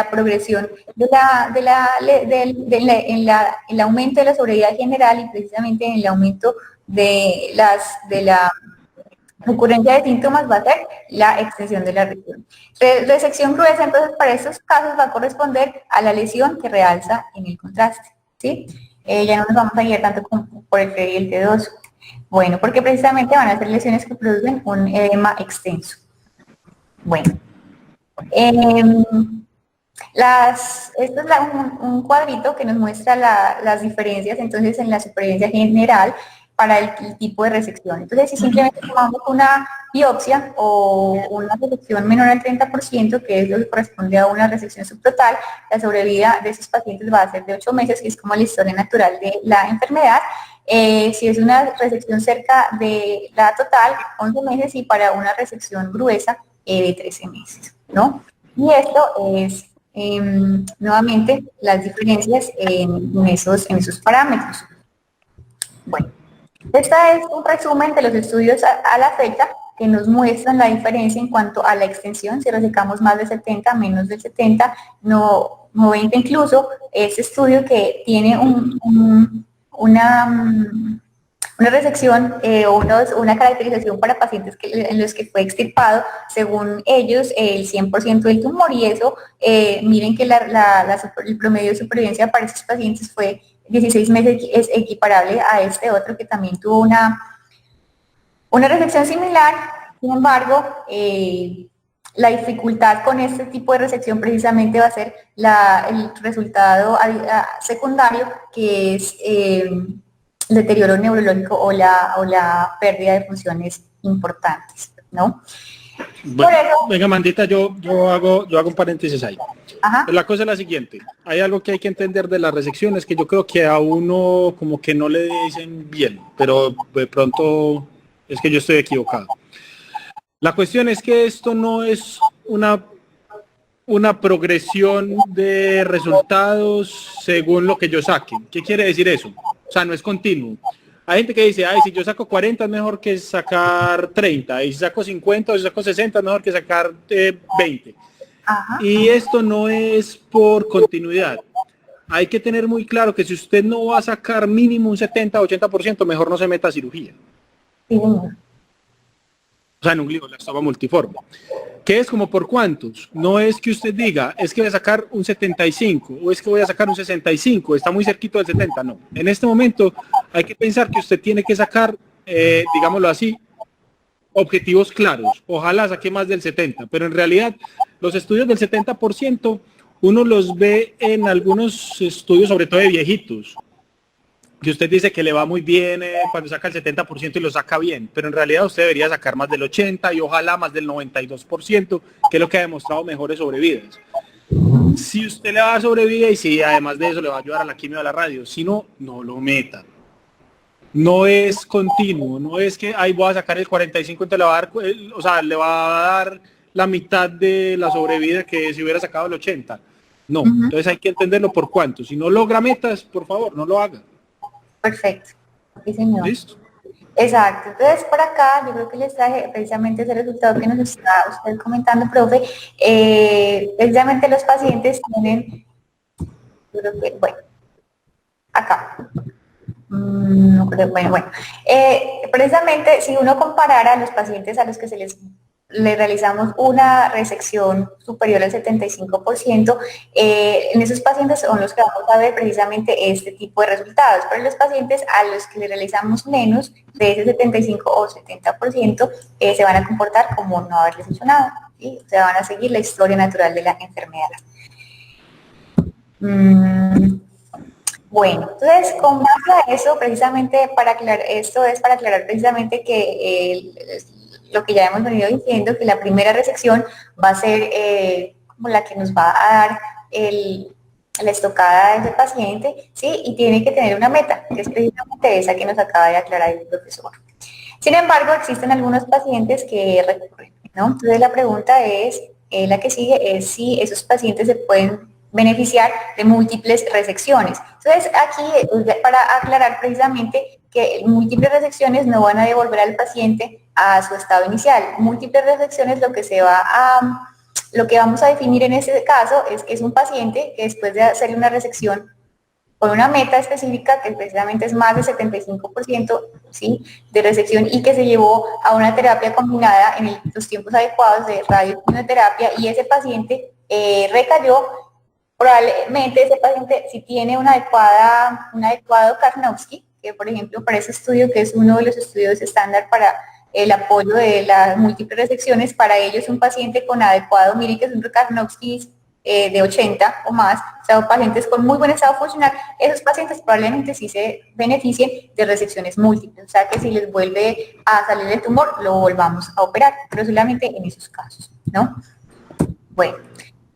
S1: progresión en el aumento de la sobrevida general, y precisamente en el aumento de la ocurrencia de síntomas, va a ser la extensión de la región. Resección gruesa, entonces, para estos casos va a corresponder a la lesión que realza en el contraste, ¿sí? Ya no nos vamos a guiar tanto por el T y el T2. Bueno, porque precisamente van a ser lesiones que producen un edema extenso. Bueno. Esto es un cuadrito que nos muestra las diferencias, entonces, en la supervivencia general para el tipo de resección. Entonces, si simplemente tomamos una biopsia o una resección menor al 30%, que es lo que corresponde a una resección subtotal, la sobrevida de esos pacientes va a ser de 8 meses, que es como la historia natural de la enfermedad. Si es una resección cerca de la total, 11 meses, y para una resección gruesa, de 13 meses, ¿no? Y esto es, nuevamente, las diferencias en esos parámetros. Bueno. Este es un resumen de los estudios a la fecha que nos muestran la diferencia en cuanto a la extensión, si resecamos más de 70, menos del 70, 90 incluso. Este estudio que tiene una resección o una caracterización para pacientes en los que fue extirpado, según ellos, el 100% del tumor, y eso, miren que el promedio de supervivencia para esos pacientes fue 16 meses, es equiparable a este otro que también tuvo una resección similar. Sin embargo, la dificultad con este tipo de resección precisamente va a ser el resultado secundario, que es el deterioro neurológico o la pérdida de funciones importantes, ¿no?
S2: Bueno, venga, Mandita, yo hago un paréntesis ahí.
S1: Ajá.
S2: La cosa es la siguiente: hay algo que hay que entender de las resecciones que yo creo que a uno como que no le dicen bien, pero de pronto es que yo estoy equivocado. La cuestión es que esto no es una progresión de resultados según lo que yo saque. ¿Qué quiere decir eso? O sea, no es continuo. Hay gente que dice, ay, si yo saco 40 es mejor que sacar 30, y si saco 50 o si saco 60 es mejor que sacar 20. Ajá. Y esto no es por continuidad. Hay que tener muy claro que si usted no va a sacar mínimo un 70 o 80%, mejor no se meta a cirugía. Sí. O sea, en un glioblastoma multiforme. ¿Qué es como por cuántos? No es que usted diga, es que voy a sacar un 75 o es que voy a sacar un 65, está muy cerquito del 70, no. En este momento hay que pensar que usted tiene que sacar, digámoslo así, objetivos claros. Ojalá saque más del 70, pero en realidad los estudios del 70% uno los ve en algunos estudios, sobre todo de viejitos, que usted dice que le va muy bien cuando saca el 70% y lo saca bien, pero en realidad usted debería sacar más del 80% y ojalá más del 92%, que es lo que ha demostrado mejores sobrevidas. Si usted le va a sobrevivir y si además de eso le va a ayudar a la quimio, a la radio, si no, no lo meta. No es continuo, no es que ahí voy a sacar el 45 y te le va a dar, o sea, le va a dar la mitad de la sobrevida que si hubiera sacado el 80. No, entonces hay que entenderlo por cuánto. Si no logra metas, por favor, no lo haga.
S1: Perfecto. Sí, señor.
S2: ¿Listo?
S1: Exacto. Entonces, por acá, yo creo que les traje precisamente ese resultado que nos está usted comentando, profe. Precisamente los pacientes tienen, yo creo que, bueno, acá. Bueno. Precisamente, si uno comparara a los pacientes a los que se les le realizamos una resección superior al 75%, en esos pacientes son los que vamos a ver precisamente este tipo de resultados. Pero los pacientes a los que le realizamos menos de ese 75 o 70%, se van a comportar como no haberles hecho nada, ¿sí? O sea, van a seguir la historia natural de la enfermedad. Bueno, entonces con base a eso, precisamente para aclarar, esto es para aclarar precisamente que lo que ya hemos venido diciendo, que la primera resección va a ser como la que nos va a dar la estocada de ese paciente, ¿sí? Y tiene que tener una meta, que es precisamente esa que nos acaba de aclarar el profesor. Sin embargo, existen algunos pacientes que recurren, ¿no? Entonces la pregunta es, la que sigue es si esos pacientes se pueden beneficiar de múltiples resecciones. Entonces aquí, para aclarar precisamente que múltiples resecciones no van a devolver al paciente a su estado inicial. Múltiples resecciones lo que vamos a definir en este caso es que es un paciente que después de hacer una resección con una meta específica, que precisamente es más del 75%, ¿sí?, de resección, y que se llevó a una terapia combinada en los tiempos adecuados de radioquimioterapia, y ese paciente recayó. Probablemente ese paciente, si tiene un adecuado Karnofsky, que por ejemplo para ese estudio, que es uno de los estudios estándar para el apoyo de las múltiples resecciones, para ellos un paciente con adecuado, mire que es un Karnofsky de 80 o más, o sea, pacientes con muy buen estado funcional, esos pacientes probablemente sí se beneficien de resecciones múltiples, o sea que si les vuelve a salir el tumor, lo volvamos a operar, pero solamente en esos casos, ¿no? Bueno.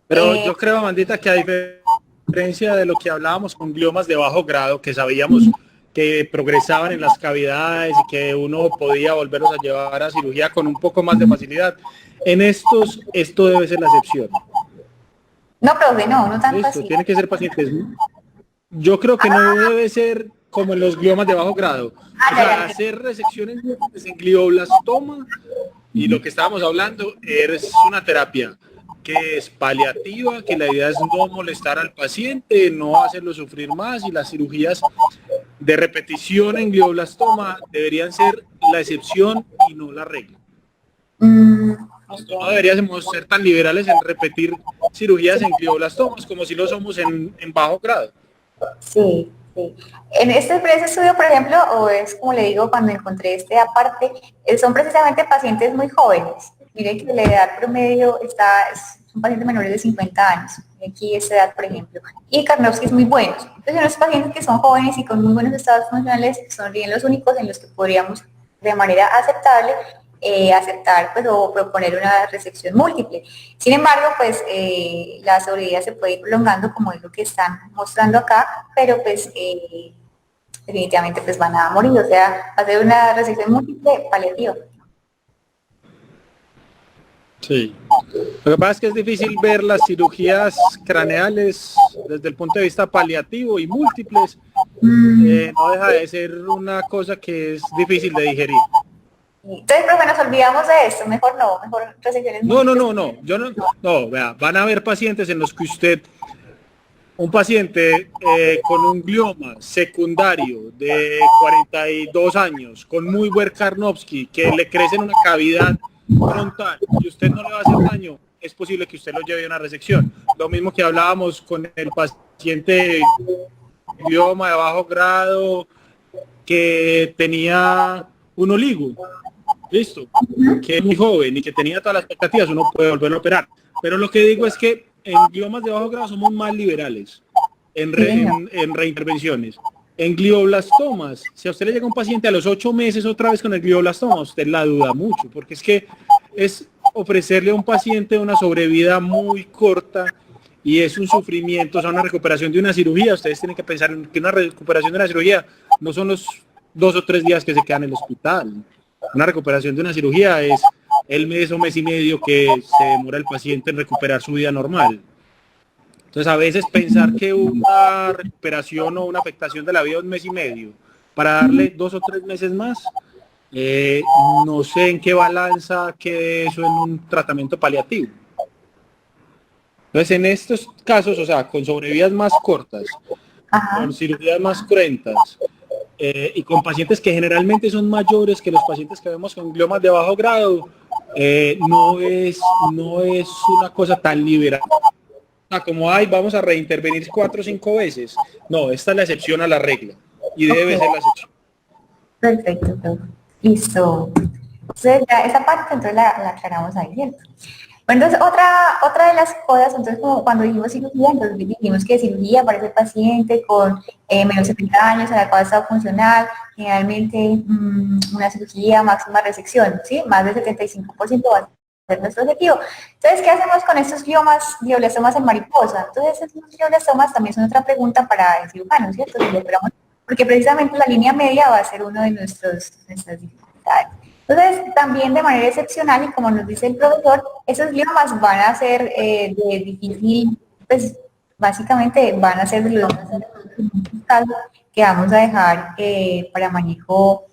S2: Pero yo creo, Amandita, que a diferencia de lo que hablábamos con gliomas de bajo grado, que sabíamos que progresaban en las cavidades y que uno podía volverlos a llevar a cirugía con un poco más de facilidad, en estos, esto debe ser la excepción.
S1: No, profe, no tan fácil.
S2: Tiene que ser pacientes. Yo creo que no debe ser como en los gliomas de bajo grado. O sea, hacer resecciones en glioblastoma, y lo que estábamos hablando es una terapia que es paliativa, que la idea es no molestar al paciente, no hacerlo sufrir más, y las cirugías de repetición en glioblastoma deberían ser la excepción y no la regla. No deberíamos ser tan liberales en repetir cirugías en glioblastomas como si lo somos en bajo grado.
S1: Sí, sí. En este estudio, por ejemplo, o es como le digo cuando encontré este aparte, son precisamente pacientes muy jóvenes. Miren que la edad promedio son pacientes menores de 50 años. Aquí esta edad, por ejemplo. Y Karnofsky es muy bueno. Entonces, los pacientes que son jóvenes y con muy buenos estados funcionales son los únicos en los que podríamos, de manera aceptable, aceptar pues, o proponer una resección múltiple. Sin embargo, pues la sobrevida se puede ir prolongando, como es lo que están mostrando acá, pero pues definitivamente pues van a morir, o sea, hacer una resección múltiple paliativa.
S2: Sí. Lo que pasa es que es difícil ver las cirugías craneales desde el punto de vista paliativo y múltiples. No deja de ser una cosa que es difícil de digerir.
S1: Entonces, profe, nos olvidamos de esto, mejor resecciones
S2: múltiples. Vea, van a haber pacientes en los que un paciente con un glioma secundario de 42 años, con muy buen Karnofsky, que le crece en una cavidad frontal y usted no le va a hacer daño, es posible que usted lo lleve a una resección. Lo mismo que hablábamos con el paciente glioma de bajo grado que tenía un oligo, listo, que es muy joven y que tenía todas las expectativas, uno puede volverlo a operar. Pero lo que digo es que en gliomas de bajo grado somos más liberales en reintervenciones. En glioblastomas, si a usted le llega un paciente a los 8 meses otra vez con el glioblastoma, usted la duda mucho, porque es que es ofrecerle a un paciente una sobrevida muy corta y es un sufrimiento, o sea, una recuperación de una cirugía. Ustedes tienen que pensar en que una recuperación de una cirugía no son los 2 o 3 días que se quedan en el hospital. Una recuperación de una cirugía es el mes o mes y medio que se demora el paciente en recuperar su vida normal. Entonces, a veces pensar que una recuperación o una afectación de la vida de un mes y medio para darle 2 o 3 meses más, no sé en qué balanza quede eso en un tratamiento paliativo. Entonces, en estos casos, o sea, con sobrevidas más cortas, con cirugías más cruentas, y con pacientes que generalmente son mayores que los pacientes que vemos con gliomas de bajo grado, no es una cosa tan liberal como, ay, vamos a reintervenir 4 o 5 veces. No, esta es la excepción a la regla y debe ser la excepción.
S1: Perfecto. Listo. Entonces, ya esa parte entonces la aclaramos ahí, ¿cierto? Bueno, entonces, otra de las cosas, entonces, como cuando dijimos cirugía, entonces dijimos que cirugía para ese paciente con menos de 70 años, adecuado estado funcional, generalmente una cirugía máxima resección, ¿sí? Más del 75% va a ser nuestro objetivo. Entonces, ¿qué hacemos con estos glioblastomas en mariposa? Entonces, estos glioblastomas también son otra pregunta para el cirujano, ¿cierto? Si lo operamos, porque precisamente la línea media va a ser uno de nuestras dificultades. Entonces, también de manera excepcional, y como nos dice el profesor, esos gliomas van a ser de difícil, pues básicamente van a ser de los casos que vamos a dejar para manejo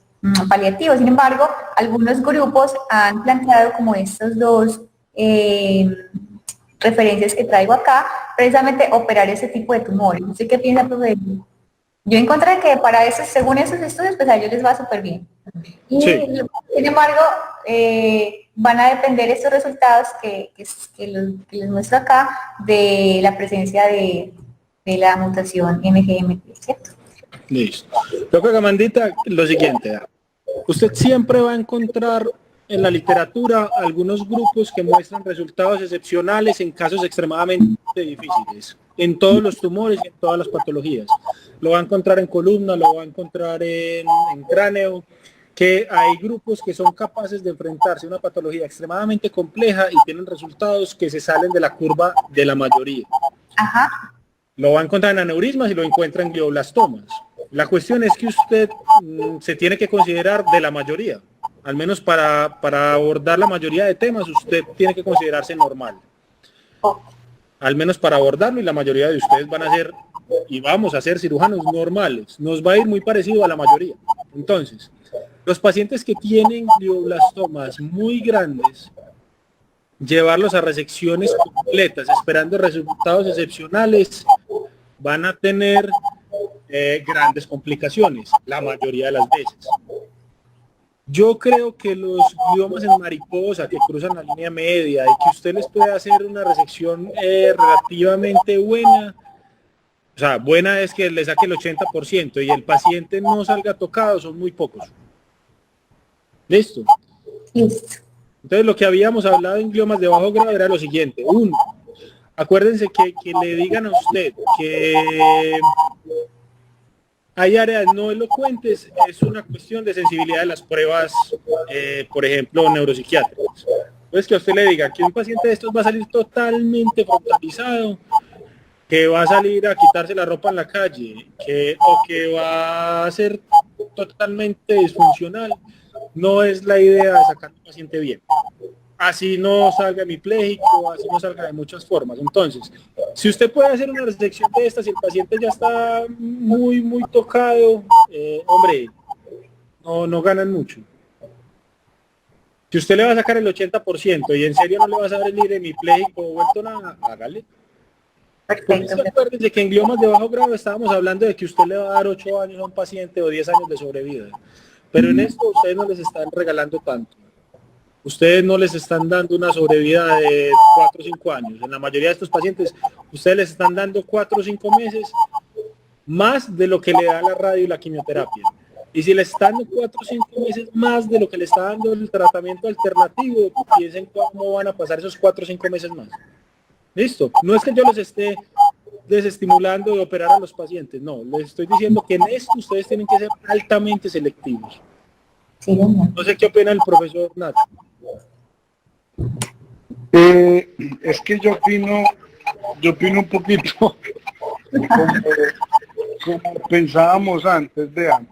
S1: paliativo. Sin embargo, algunos grupos han planteado como estos dos referencias que traigo acá, precisamente operar ese tipo de tumores. No sé qué piensa, profesor. Yo encontré que para eso, según esos estudios, pues a ellos les va súper bien. Y
S2: Sí.
S1: sin embargo, van a depender estos resultados que les muestro acá de la presencia de la mutación MGMT, ¿cierto?
S2: Listo. Loco Gamandita, lo siguiente. Usted siempre va a encontrar en la literatura algunos grupos que muestran resultados excepcionales en casos extremadamente difíciles, en todos los tumores y en todas las patologías. Lo va a encontrar en columna, lo va a encontrar en cráneo, que hay grupos que son capaces de enfrentarse a una patología extremadamente compleja y tienen resultados que se salen de la curva de la mayoría.
S1: Ajá.
S2: Lo va a encontrar en aneurismas y lo encuentra en glioblastomas. La cuestión es que usted se tiene que considerar de la mayoría. Al menos para abordar la mayoría de temas, usted tiene que considerarse normal. Al menos para abordarlo, y la mayoría de ustedes van a ser, y vamos a ser cirujanos normales. Nos va a ir muy parecido a la mayoría. Entonces, los pacientes que tienen glioblastomas muy grandes, llevarlos a resecciones completas, esperando resultados excepcionales, van a tener grandes complicaciones, la mayoría de las veces. Yo creo que los gliomas en mariposa que cruzan la línea media y que usted les puede hacer una resección relativamente buena, o sea, buena es que le saque el 80% y el paciente no salga tocado, son muy pocos. ¿Listo?
S1: Listo.
S2: Entonces, lo que habíamos hablado en gliomas de bajo grado era lo siguiente. Uno, acuérdense que le digan a usted que hay áreas no elocuentes, es una cuestión de sensibilidad de las pruebas, por ejemplo, neuropsiquiátricas. Entonces, que a usted le diga que un paciente de estos va a salir totalmente frontalizado, que va a salir a quitarse la ropa en la calle, o que va a ser totalmente disfuncional, no es la idea de sacar un paciente bien. Así no salga hemipléjico, así no salga de muchas formas. Entonces, si usted puede hacer una resección de estas y el paciente ya está muy, muy tocado, hombre, no ganan mucho. Si usted le va a sacar el 80% y en serio no le va a salir hemipléjico o vuelto nada, hágale.
S1: Perfecto.
S2: Acuérdense que en gliomas de bajo grado estábamos hablando de que usted le va a dar 8 años a un paciente o 10 años de sobrevida. Pero en esto ustedes no les están regalando tanto. Ustedes no les están dando una sobrevida de 4 o 5 años. En la mayoría de estos pacientes, ustedes les están dando 4 o 5 meses más de lo que le da la radio y la quimioterapia. Y si les están dando 4 o 5 meses más de lo que le está dando el tratamiento alternativo, piensen cómo van a pasar esos 4 o 5 meses más. Listo. No es que yo los esté desestimulando de operar a los pacientes. No, les estoy diciendo que en esto ustedes tienen que ser altamente selectivos.
S1: Sí,
S2: no sé qué opina el profesor Nacho.
S3: Es que yo opino un poquito como pensábamos antes, vean.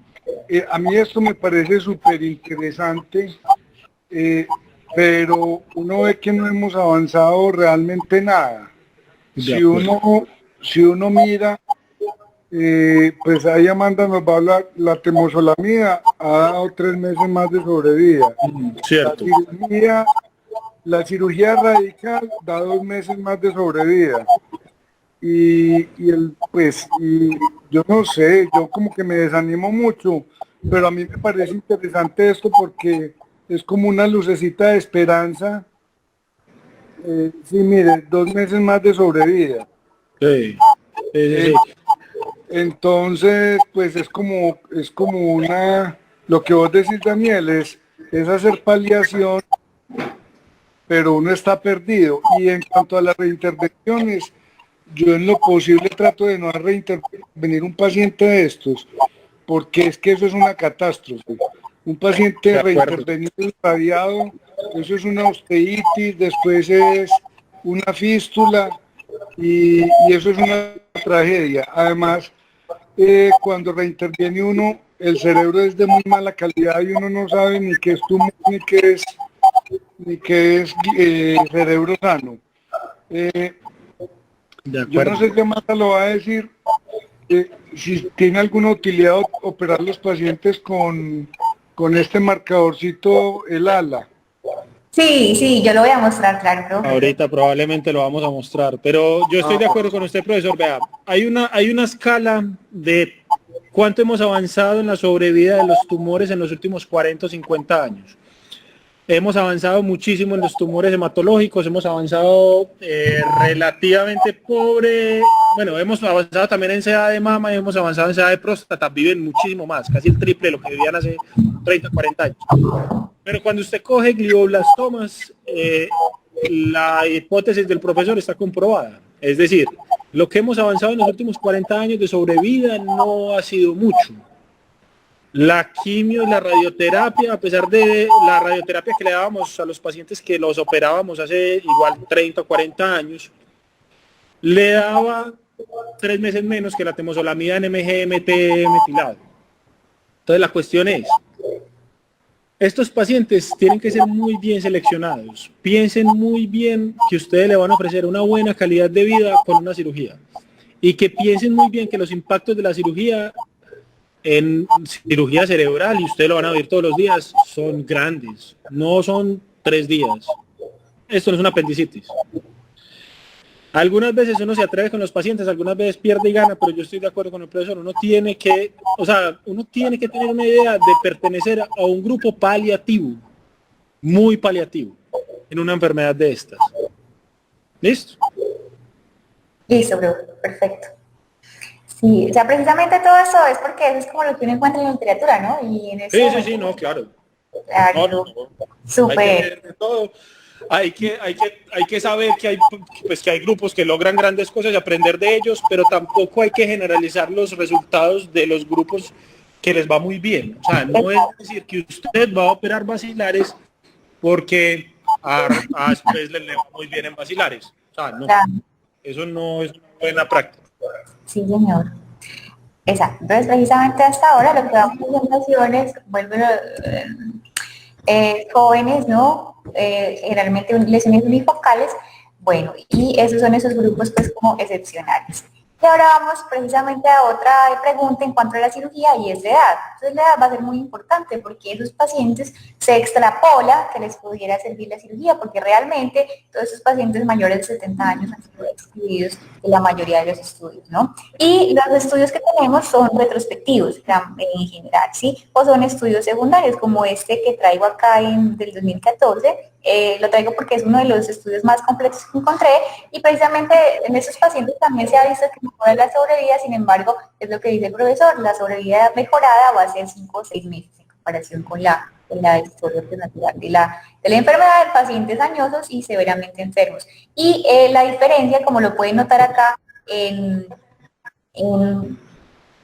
S3: A mí esto me parece súper interesante, pero uno ve que no hemos avanzado realmente nada. Si uno mira, pues ahí Amanda nos va a hablar, la temozolomida ha dado 3 meses más de sobrevida.
S2: Cierto.
S3: La cirugía radical da 2 meses más de sobrevida. Y yo no sé, yo como que me desanimo mucho, pero a mí me parece interesante esto porque es como una lucecita de esperanza. Sí, mire, 2 meses más de sobrevida.
S2: Sí, sí, sí.
S3: Entonces, pues es como una, lo que vos decís, Daniel, es hacer paliación, pero uno está perdido. Y en cuanto a las reintervenciones, yo en lo posible trato de no reintervenir un paciente de estos, porque es que eso es una catástrofe. Un paciente
S2: De acuerdo.
S3: reintervenido irradiado, eso es una osteitis, después es una fístula y eso es una tragedia. Además, cuando reinterviene uno, el cerebro es de muy mala calidad y uno no sabe ni qué es tumor ni qué es cerebro sano.
S2: De
S3: Yo no
S2: acuerdo.
S3: sé qué más lo va a decir, si tiene alguna utilidad operar los pacientes con este marcadorcito, el ala.
S1: Sí, sí, yo lo voy a mostrar, claro, profe.
S2: Ahorita probablemente lo vamos a mostrar, pero yo estoy de acuerdo con usted, profesor. Vea, hay una escala de cuánto hemos avanzado en la sobrevida de los tumores en los últimos 40 o 50 años. Hemos avanzado muchísimo en los tumores hematológicos, hemos avanzado relativamente pobre, bueno, hemos avanzado también en SEDA de mama y hemos avanzado en SEDA de próstata, viven muchísimo más, casi el triple de lo que vivían hace 30, 40 años. Pero cuando usted coge glioblastomas, la hipótesis del profesor está comprobada. Es decir, lo que hemos avanzado en los últimos 40 años de sobrevida no ha sido mucho. La quimio y la radioterapia, a pesar de la radioterapia que le dábamos a los pacientes que los operábamos hace igual 30 o 40 años, le daba 3 meses menos que la temozolomida NMG-MT metilado. Entonces la cuestión es, estos pacientes tienen que ser muy bien seleccionados. Piensen muy bien que ustedes le van a ofrecer una buena calidad de vida con una cirugía. Y que piensen muy bien que los impactos de la cirugía en cirugía cerebral, y ustedes lo van a ver todos los días, son grandes. No son 3 días. Esto no es una apendicitis. Algunas veces uno se atreve con los pacientes, algunas veces pierde y gana, pero yo estoy de acuerdo con el profesor. Uno tiene que tener una idea de pertenecer a un grupo paliativo, muy paliativo, en una enfermedad de estas. ¿Listo?
S1: Listo, profe, perfecto. Sí, o sea, precisamente todo eso es porque eso es como lo que uno encuentra en la literatura, ¿no? Y en eso,
S2: Sí, no, claro.
S1: claro,
S2: No.
S1: súper.
S2: Hay que ver de todo. Hay que saber que hay grupos que logran grandes cosas y aprender de ellos, pero tampoco hay que generalizar los resultados de los grupos que les va muy bien. O sea, no es decir que usted va a operar bacilares porque a después le va muy bien en bacilares. O sea, no.
S1: Claro.
S2: Eso no es una buena práctica.
S1: Sí, señor. Exacto. Entonces, precisamente hasta ahora lo que vamos a hacer naciones, vuelven jóvenes, ¿no? Generalmente lesiones unifocales, bueno, y esos son esos grupos pues como excepcionales. Y ahora vamos precisamente a otra pregunta en cuanto a la cirugía y es la edad. Entonces la edad va a ser muy importante porque esos pacientes se extrapola que les pudiera servir la cirugía porque realmente todos esos pacientes mayores de 70 años han sido excluidos de la mayoría de los estudios, ¿no? Y los estudios que tenemos son retrospectivos en general, ¿sí? O son estudios secundarios como este que traigo acá del 2014. Lo traigo porque es uno de los estudios más completos que encontré y precisamente en esos pacientes también se ha visto que mejora la sobrevida, sin embargo, es lo que dice el profesor, la sobrevida mejorada va a ser 5 o 6 meses en comparación con la historia natural de la enfermedad de pacientes añosos y severamente enfermos. Y la diferencia, como lo pueden notar acá, en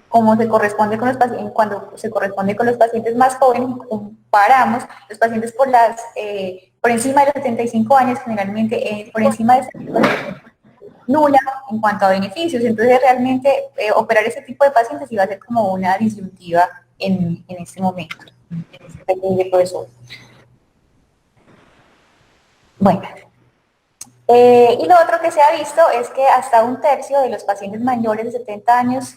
S1: cómo se corresponde con los pacientes, cuando se corresponde con los pacientes más jóvenes, comparamos los pacientes por encima de los 75 años, generalmente por encima de nula en cuanto a beneficios. Entonces realmente operar ese tipo de pacientes iba a ser como una disyuntiva en este momento. Bueno. Y lo otro que se ha visto es que hasta 1/3 de los pacientes mayores de 70 años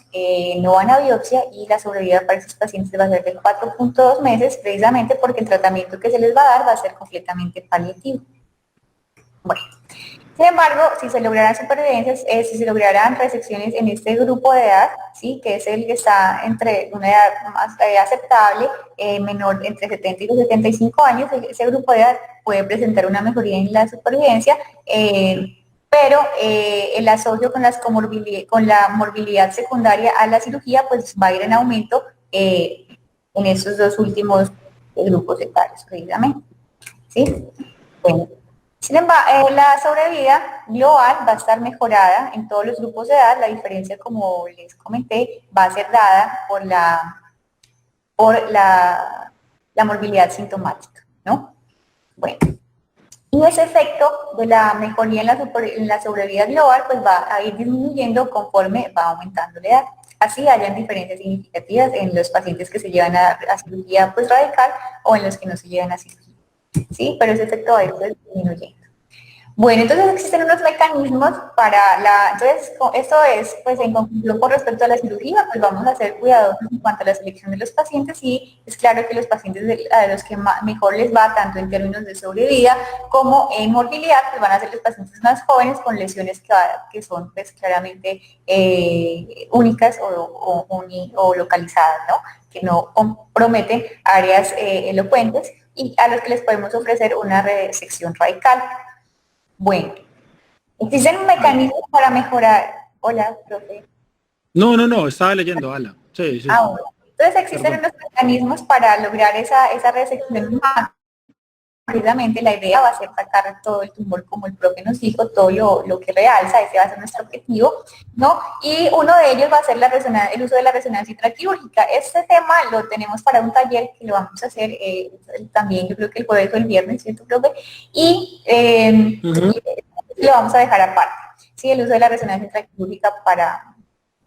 S1: no van a biopsia y la sobrevida para esos pacientes va a ser de 4.2 meses, precisamente porque el tratamiento que se les va a dar va a ser completamente paliativo. Bueno, Sin embargo, si se lograran supervivencias, si se lograran resecciones en este grupo de edad, ¿sí? Que es el que está entre una edad más aceptable, menor entre 70 y los 75 años, ese grupo de edad puede presentar una mejoría en la supervivencia, pero el asocio con la morbilidad secundaria a la cirugía pues va a ir en aumento en esos dos últimos grupos etarios, precisamente. ¿Sí? Bueno. Sin embargo, la sobrevida global va a estar mejorada en todos los grupos de edad. La diferencia, como les comenté, va a ser dada por la morbilidad sintomática, ¿no? Bueno, y ese efecto de la mejoría en la sobrevida global pues va a ir disminuyendo conforme va aumentando la edad. Así hayan diferencias significativas en los pacientes que se llevan a cirugía pues radical o en los que no se llevan a cirugía. ¿Sí? Pero ese efecto va a ir disminuyendo. Bueno, entonces existen unos mecanismos entonces esto es, pues en conclusión con respecto a la cirugía, pues vamos a ser cuidadosos en cuanto a la selección de los pacientes y es claro que los pacientes a los que mejor les va, tanto en términos de sobrevida como en morbilidad, pues van a ser los pacientes más jóvenes con lesiones que son pues claramente únicas o localizadas, ¿no? Que no comprometen áreas elocuentes y a los que les podemos ofrecer una resección radical. Bueno, existen mecanismos para mejorar. Hola, profe.
S2: No, estaba leyendo, Ala. Sí.
S1: Bueno. Entonces existen unos mecanismos para lograr esa resección. Precisamente la idea va a ser sacar todo el tumor, como el profe nos dijo, todo lo que realza, ese va a ser nuestro objetivo, ¿no? Y uno de ellos va a ser el uso de la resonancia intraquirúrgica. Este tema lo tenemos para un taller que lo vamos a hacer también, yo creo que el jueves o el viernes, ¿cierto, profe? Y lo vamos a dejar aparte, ¿sí? El uso de la resonancia intraquirúrgica para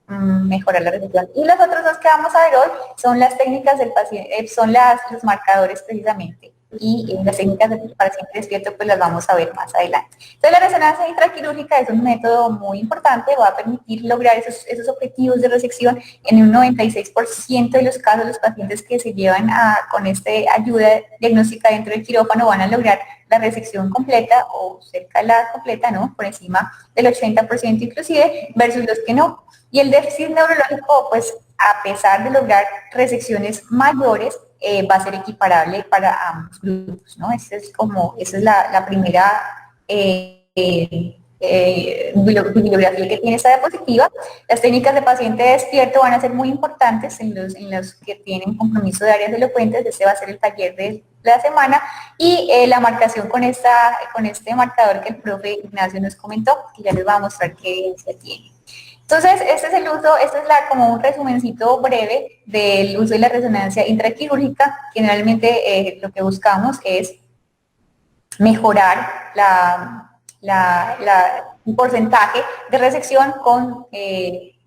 S1: mejorar la resección. Y los otros dos que vamos a ver hoy son las técnicas del paciente, son los marcadores precisamente. Y las técnicas del paciente despierto pues las vamos a ver más adelante. Entonces la resonancia intraquirúrgica es un método muy importante, va a permitir lograr esos objetivos de resección en un 96% de los casos. Los pacientes que se llevan con esta ayuda diagnóstica dentro del quirófano van a lograr la resección completa o cerca de la completa, ¿no? Por encima del 80% inclusive, versus los que no. Y el déficit neurológico, pues a pesar de lograr resecciones mayores, va a ser equiparable para ambos grupos, ¿no? Esa es la primera bibliografía que tiene esta diapositiva. Las técnicas de paciente despierto van a ser muy importantes en los que tienen compromiso de áreas elocuentes. Este va a ser el taller de la semana y la marcación con este marcador que el profe Ignacio nos comentó, que ya les va a mostrar qué evidencia tiene. Entonces, este es como un resumencito breve del uso de la resonancia intraquirúrgica. Generalmente lo que buscamos es mejorar un porcentaje de resección con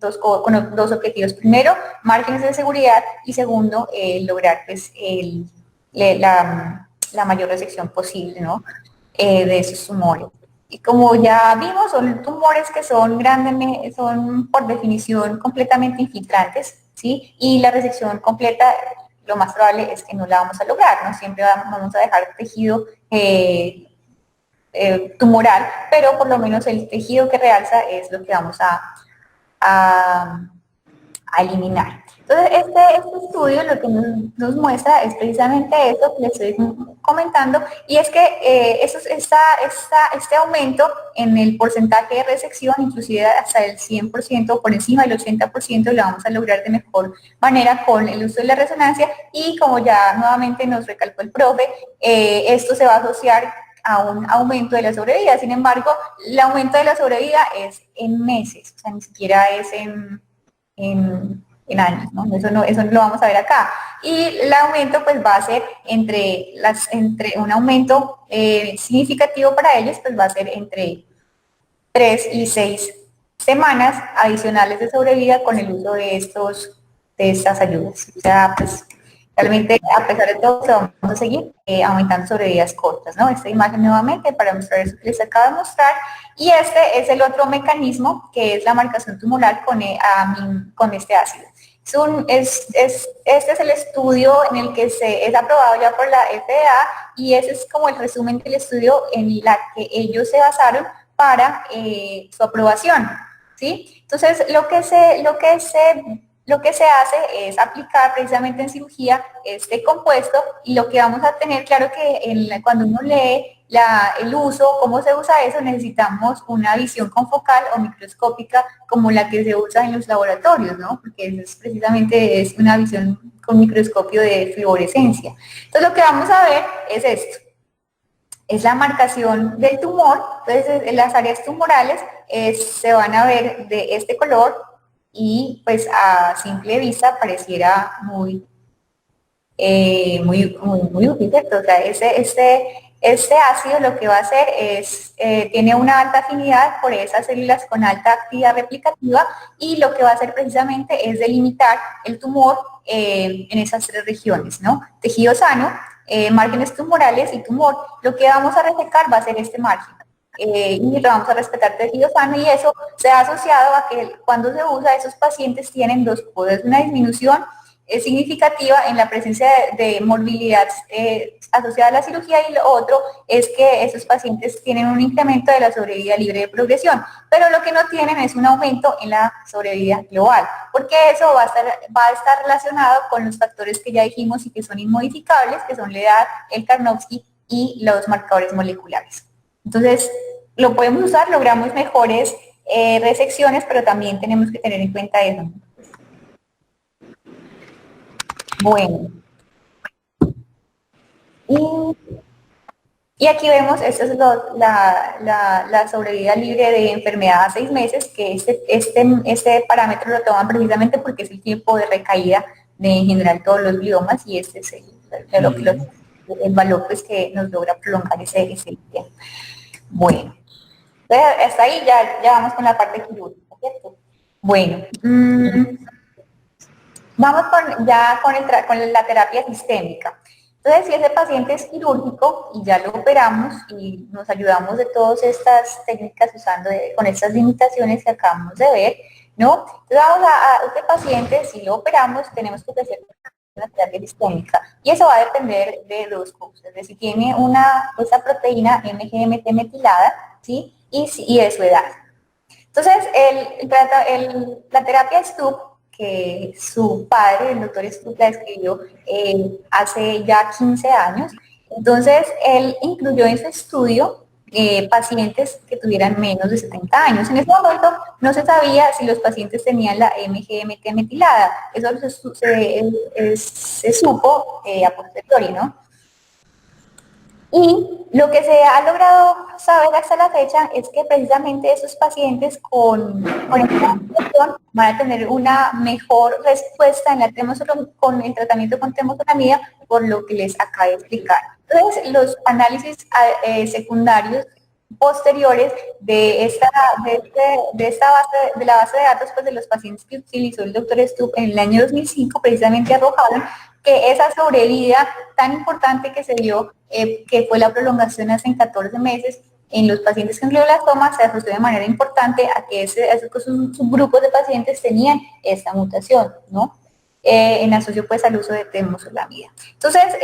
S1: dos objetivos. Primero, márgenes de seguridad y segundo, lograr pues, la mayor resección posible, ¿no? De esos tumores. Y como ya vimos, son tumores que son por definición completamente infiltrantes, ¿sí? Y la resección completa, lo más probable es que no la vamos a lograr, ¿no? Siempre vamos a dejar tejido tumoral, pero por lo menos el tejido que realza es lo que vamos a eliminar. Entonces, este estudio lo que nos muestra es precisamente eso que les estoy comentando, y es que este aumento en el porcentaje de resección, inclusive hasta el 100%, por encima del 80%, lo vamos a lograr de mejor manera con el uso de la resonancia, y como ya nuevamente nos recalcó el profe, esto se va a asociar a un aumento de la sobrevida. Sin embargo, el aumento de la sobrevida es en meses, o sea, ni siquiera es en años, ¿no? Eso no lo vamos a ver acá. Y el aumento pues va a ser entre un aumento significativo para ellos, pues va a ser entre 3 y 6 semanas adicionales de sobrevida con el uso de estas ayudas. O sea, pues realmente a pesar de todo vamos a seguir aumentando sobrevidas cortas, ¿no? Esta imagen nuevamente para mostrar eso que les acabo de mostrar. Y este es el otro mecanismo, que es la marcación tumoral con este ácido. Este es el estudio en el que es aprobado ya por la FDA, y ese es como el resumen del estudio en la que ellos se basaron para su aprobación, ¿sí? Entonces, lo que se hace es aplicar precisamente en cirugía este compuesto, y lo que vamos a tener, claro que cuando uno lee el uso, cómo se usa eso, necesitamos una visión confocal o microscópica como la que se usa en los laboratorios, ¿no? Porque eso es precisamente una visión con microscopio de fluorescencia. Entonces, lo que vamos a ver es esto. Es la marcación del tumor. Entonces, en las áreas tumorales se van a ver de este color, y pues a simple vista pareciera muy útil, ¿cierto? O sea, este ácido lo que va a hacer es, tiene una alta afinidad por esas células con alta actividad replicativa, y lo que va a hacer precisamente es delimitar el tumor en esas 3 regiones, ¿no? Tejido sano, márgenes tumorales y tumor. Lo que vamos a resecar va a ser este margen. Y lo vamos a respetar tejido sano, y eso se ha asociado a que cuando se usa, esos pacientes tienen 2 cosas: una disminución significativa en la presencia de morbilidad asociada a la cirugía, y lo otro es que esos pacientes tienen un incremento de la sobrevida libre de progresión, pero lo que no tienen es un aumento en la sobrevida global, porque eso va a estar relacionado con los factores que ya dijimos y que son inmodificables, que son la edad, el Karnofsky y los marcadores moleculares. Entonces, lo podemos usar, logramos mejores resecciones, pero también tenemos que tener en cuenta eso. Bueno. Y aquí vemos, esta es la sobrevida libre de enfermedad a 6 meses, que este parámetro lo toman precisamente porque es el tiempo de recaída de, en general, todos los gliomas, y este es el valor pues, que nos logra prolongar ese tiempo. Bueno, entonces hasta ahí ya vamos con la parte quirúrgica, ¿cierto? Bueno, vamos con la terapia sistémica. Entonces, si ese paciente es quirúrgico y ya lo operamos y nos ayudamos de todas estas técnicas con estas limitaciones que acabamos de ver, ¿no? Entonces, vamos a este paciente, si lo operamos, tenemos que ofrecer una terapia sistémica, y eso va a depender de 2 cosas: de si tiene esa proteína MGMT metilada, ¿sí? Y de su edad. Entonces, la terapia Stupp, que su padre, el doctor Stupp, la escribió hace ya 15 años. Entonces, él incluyó en su estudio pacientes que tuvieran menos de 70 años. En ese momento no se sabía si los pacientes tenían la MGMT metilada. Eso se supo a posteriori, ¿no? Y lo que se ha logrado saber hasta la fecha es que precisamente esos pacientes con esta mutación van a tener una mejor respuesta con el tratamiento con temozolomida, por lo que les acabo de explicar. Entonces, los análisis secundarios posteriores de la base de datos pues, de los pacientes que utilizó el doctor Stupp en el año 2005, precisamente arrojaron que esa sobrevida tan importante que se dio, que fue la prolongación hasta en 14 meses, en los pacientes con glioblastoma, se asoció de manera importante a que esos subgrupos de pacientes tenían esta mutación, ¿no? En asocio pues al uso de temozolomida. Entonces,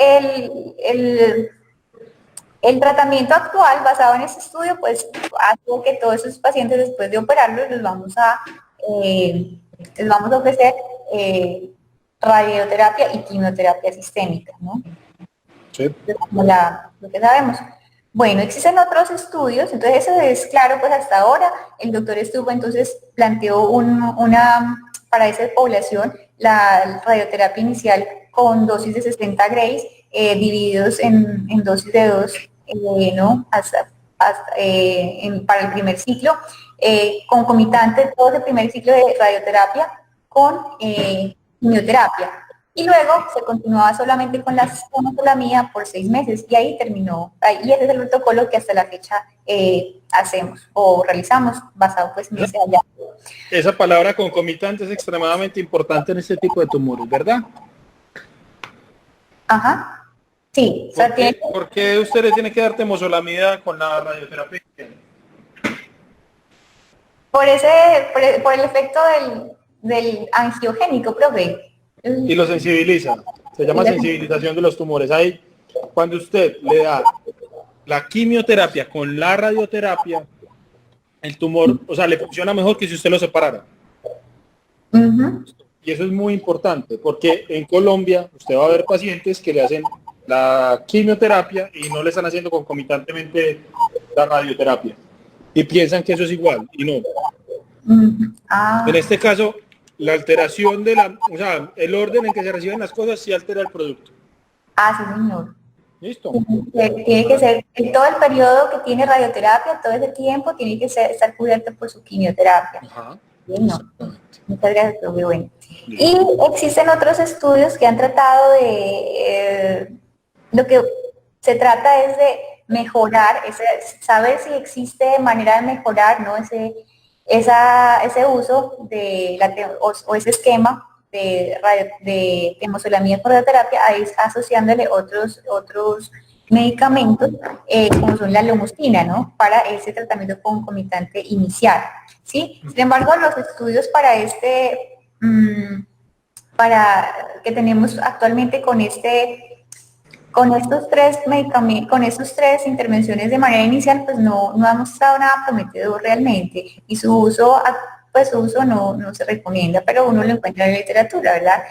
S1: el tratamiento actual basado en este estudio, pues, hace que todos esos pacientes, después de operarlos, les vamos a ofrecer radioterapia y quimioterapia sistémica, ¿no? Sí. Como lo que sabemos. Bueno, existen otros estudios, entonces eso es claro, pues hasta ahora el doctor Stupp entonces planteó para esa población la radioterapia inicial con dosis de 60 grays, divididos en dosis de 2, ¿no? Para el primer ciclo, concomitante todo el primer ciclo de radioterapia con quimioterapia, y luego se continuaba solamente con la temozolomida por 6 meses, y ahí terminó, y ese es el protocolo que hasta la fecha hacemos o realizamos basado pues en ese hallazgo.
S2: Esa palabra concomitante es extremadamente importante en este tipo de tumores, ¿verdad?
S1: Ajá, sí.
S2: ¿Por qué ustedes tienen que dar temozolomida con la radioterapia?
S1: Por el efecto del angiogénico, profe.
S2: Y lo sensibiliza, se llama sensibilización de los tumores. Ahí, cuando usted le da la quimioterapia con la radioterapia, el tumor, o sea, le funciona mejor que si usted lo separara. Y eso es muy importante, porque en Colombia usted va a ver pacientes que le hacen la quimioterapia y no le están haciendo concomitantemente la radioterapia. Y piensan que eso es igual, y no. En este caso, la alteración de o sea, el orden en que se reciben las cosas sí altera el producto.
S1: Sí, señor.
S2: ¿Listo?
S1: Tiene que ser, en todo el periodo que tiene radioterapia, todo ese tiempo, tiene que estar cubierto por su quimioterapia.
S2: Ajá.
S1: No. Muchas gracias, profe. Bueno. Y existen otros estudios que han tratado de, lo que se trata es de mejorar, saber si existe manera de mejorar, ¿no? Ese uso de o ese esquema de temozolomía por radioterapia, asociándole otros medicamentos, como son la lomustina, ¿no? Para ese tratamiento concomitante inicial, ¿sí? Sin embargo, los estudios para que tenemos actualmente con estos tres medicamentos, con estos tres intervenciones de manera inicial, pues no ha mostrado nada prometedor realmente, y su uso no se recomienda, pero uno lo encuentra en la literatura, ¿verdad?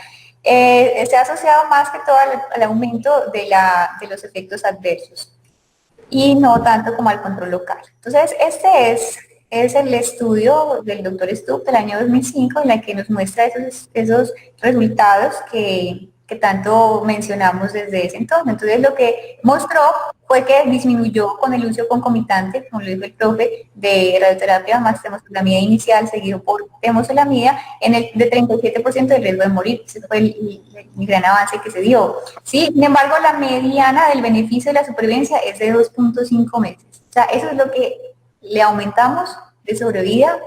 S1: Se ha asociado más que todo al aumento de los efectos adversos y no tanto como al control local. Entonces, este es el estudio del doctor Stupp del año 2005, en la que nos muestra esos resultados que tanto mencionamos desde ese entonces. Entonces, lo que mostró fue que disminuyó con el uso concomitante, como lo dijo el profe, de radioterapia más temozolomía inicial, seguido por temozolomía, de 37% del riesgo de morir. Ese fue el gran avance que se dio. ¿Sí? Sin embargo, la mediana del beneficio de la supervivencia es de 2.5 meses. O sea, eso es lo que le aumentamos de sobrevida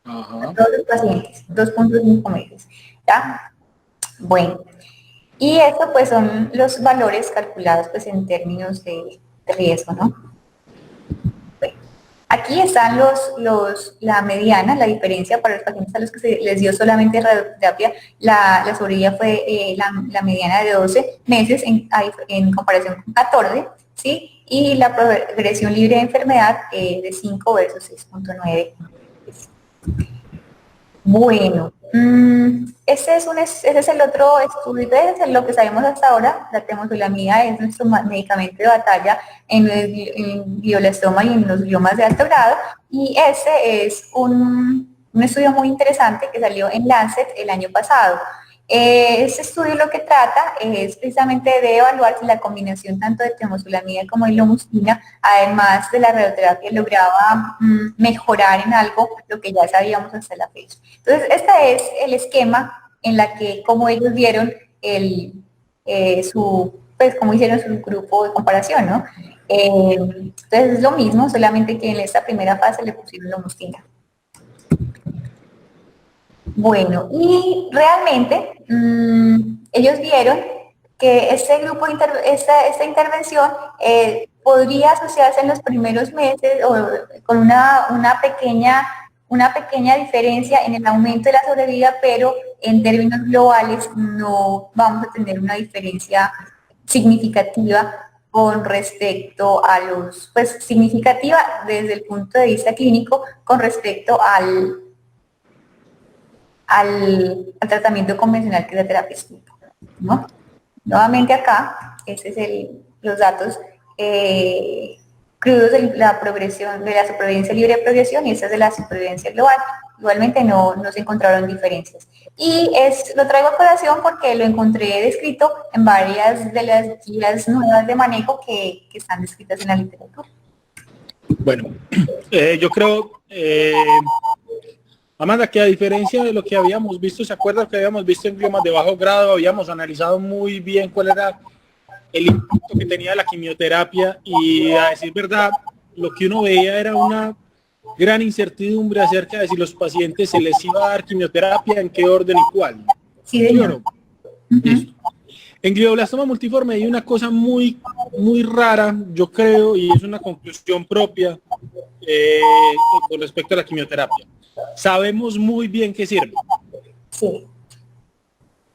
S1: a todos los pacientes, 2.5 meses. ¿Ya? Bueno. Y esto pues son los valores calculados pues en términos de riesgo, ¿no? Bueno, aquí están la mediana, la diferencia para los pacientes a los que se les dio solamente radioterapia, la sobrevida fue la mediana de 12 meses en comparación con 14, ¿sí? Y la progresión libre de enfermedad de 5 versus 6.9. Bueno, ese es el otro estudio, es lo que sabemos hasta ahora. La temozolomía es nuestro medicamento de batalla en el glioblastoma y en los gliomas de alto grado, y ese es un estudio muy interesante que salió en Lancet el año pasado. Este estudio lo que trata es precisamente de evaluar si la combinación tanto de temozolomía como de lomustina, además de la radioterapia, lograba mejorar en algo lo que ya sabíamos hasta la fecha. Entonces, este es el esquema en la que, como ellos vieron cómo hicieron su grupo de comparación, ¿no? Entonces es lo mismo, solamente que en esta primera fase le pusieron lomustina. Bueno, y realmente ellos vieron que esta intervención podría asociarse en los primeros meses o con una pequeña diferencia en el aumento de la sobrevida, pero en términos globales no vamos a tener una diferencia significativa con respecto a significativa desde el punto de vista clínico con respecto al tratamiento convencional que es la terapia STUP, ¿no? Nuevamente acá, los datos crudos de la progresión, de la supervivencia libre de progresión, y esta es de la supervivencia global. Igualmente no se encontraron diferencias. Y lo traigo a colación porque lo encontré descrito en varias de las guías nuevas de manejo que están descritas en la literatura.
S2: Bueno, yo creo, Amanda, que a diferencia de lo que habíamos visto, ¿se acuerdan que habíamos visto en gliomas de bajo grado? Habíamos analizado muy bien cuál era el impacto que tenía la quimioterapia, y a decir verdad, lo que uno veía era una gran incertidumbre acerca de si los pacientes se les iba a dar quimioterapia, en qué orden y cuál.
S1: Sí,
S2: ¿Sí o no? Listo. En glioblastoma multiforme hay una cosa muy, muy rara, yo creo, y es una conclusión propia con respecto a la quimioterapia. Sabemos muy bien qué sirve.
S1: Sí.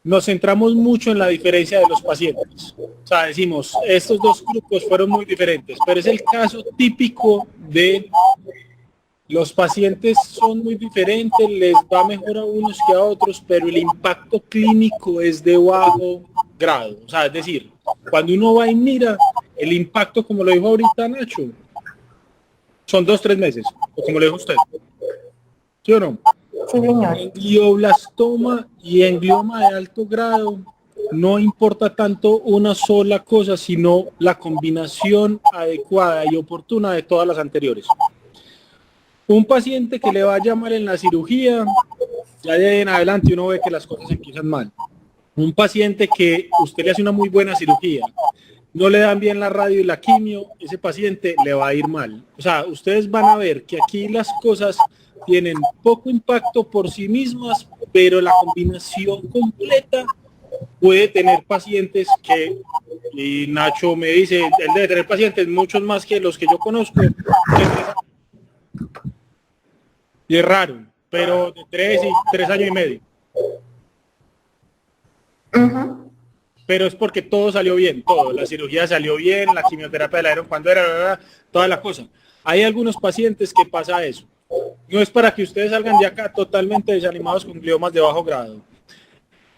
S2: Nos centramos mucho en la diferencia de los pacientes. O sea, decimos, estos dos grupos fueron muy diferentes, pero es el caso típico de Los pacientes son muy diferentes, les va mejor a unos que a otros, pero el impacto clínico es de bajo grado. O sea, es decir, cuando uno va y mira, el impacto, como lo dijo ahorita Nacho, son 2-3 meses, o como lo dijo usted. ¿Sí o no?
S1: Sí, señor.
S2: En glioblastoma y en glioma de alto grado, no importa tanto una sola cosa, sino la combinación adecuada y oportuna de todas las anteriores. Un paciente que le vaya mal en la cirugía, ya de ahí en adelante uno ve que las cosas empiezan mal. Un paciente que usted le hace una muy buena cirugía, no le dan bien la radio y la quimio, ese paciente le va a ir mal. O sea, ustedes van a ver que aquí las cosas tienen poco impacto por sí mismas, pero la combinación completa puede tener pacientes que, y Nacho me dice, él debe tener pacientes muchos más que los que yo conozco, y es raro, pero de 3 años y medio. Pero es porque todo salió bien, todo, la cirugía salió bien, la quimioterapia la dieron cuando era, toda la cosa. Hay algunos pacientes que pasa eso. No es para que ustedes salgan de acá totalmente desanimados con gliomas de bajo grado,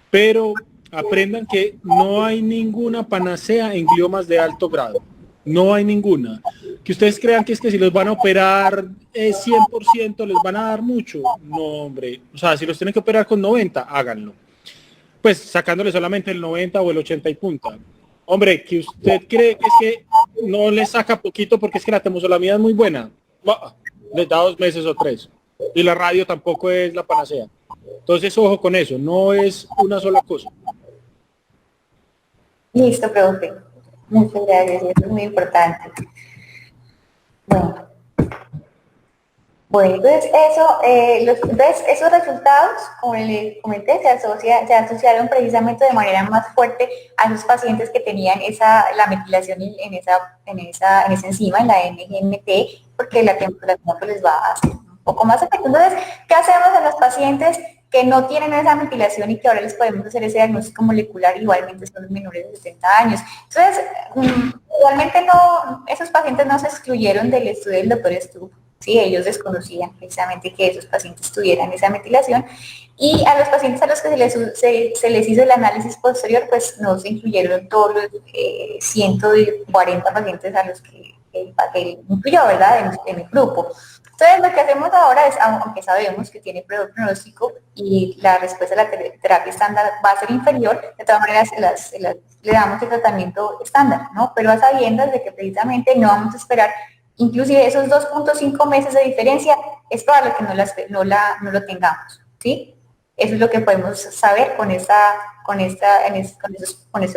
S2: pero aprendan que no hay ninguna panacea en gliomas de alto grado. No hay ninguna. Que ustedes crean que es que si los van a operar 100% les van a dar mucho. No, hombre. O sea, si los tienen que operar con 90, háganlo. Pues sacándole solamente el 90 o el 80 y punta. Hombre, que usted cree que es que no le saca poquito porque es que la temozolomida es muy buena. Les da 2 meses o 3. Y la radio tampoco es la panacea. Entonces, ojo con eso. No es una sola cosa.
S1: Listo, profe. Muchas gracias, eso es muy importante. Bueno, entonces entonces esos resultados, como les comenté, se asociaron precisamente de manera más fuerte a esos pacientes que tenían la metilación en esa enzima, en la MGMT, porque la temperatura pues les va a hacer un poco más efecto. Entonces, ¿qué hacemos en los pacientes que no tienen esa metilación y que ahora les podemos hacer ese diagnóstico molecular? Igualmente son los menores de 70 años. Entonces, igualmente esos pacientes no se excluyeron del estudio del doctor Stubb. Sí, ellos desconocían precisamente que esos pacientes tuvieran esa metilación, y a los pacientes a los que se les hizo el análisis posterior, pues no se incluyeron todos los 140 pacientes a los que él incluyó, ¿verdad?, en el grupo. Entonces, lo que hacemos ahora es, aunque sabemos que tiene peor pronóstico y la respuesta a la terapia estándar va a ser inferior, de todas maneras le damos el tratamiento estándar, ¿no? Pero a sabiendas de que precisamente no vamos a esperar. Inclusive esos 2.5 meses de diferencia es probable que no lo tengamos, ¿sí? Eso es lo que podemos saber con ese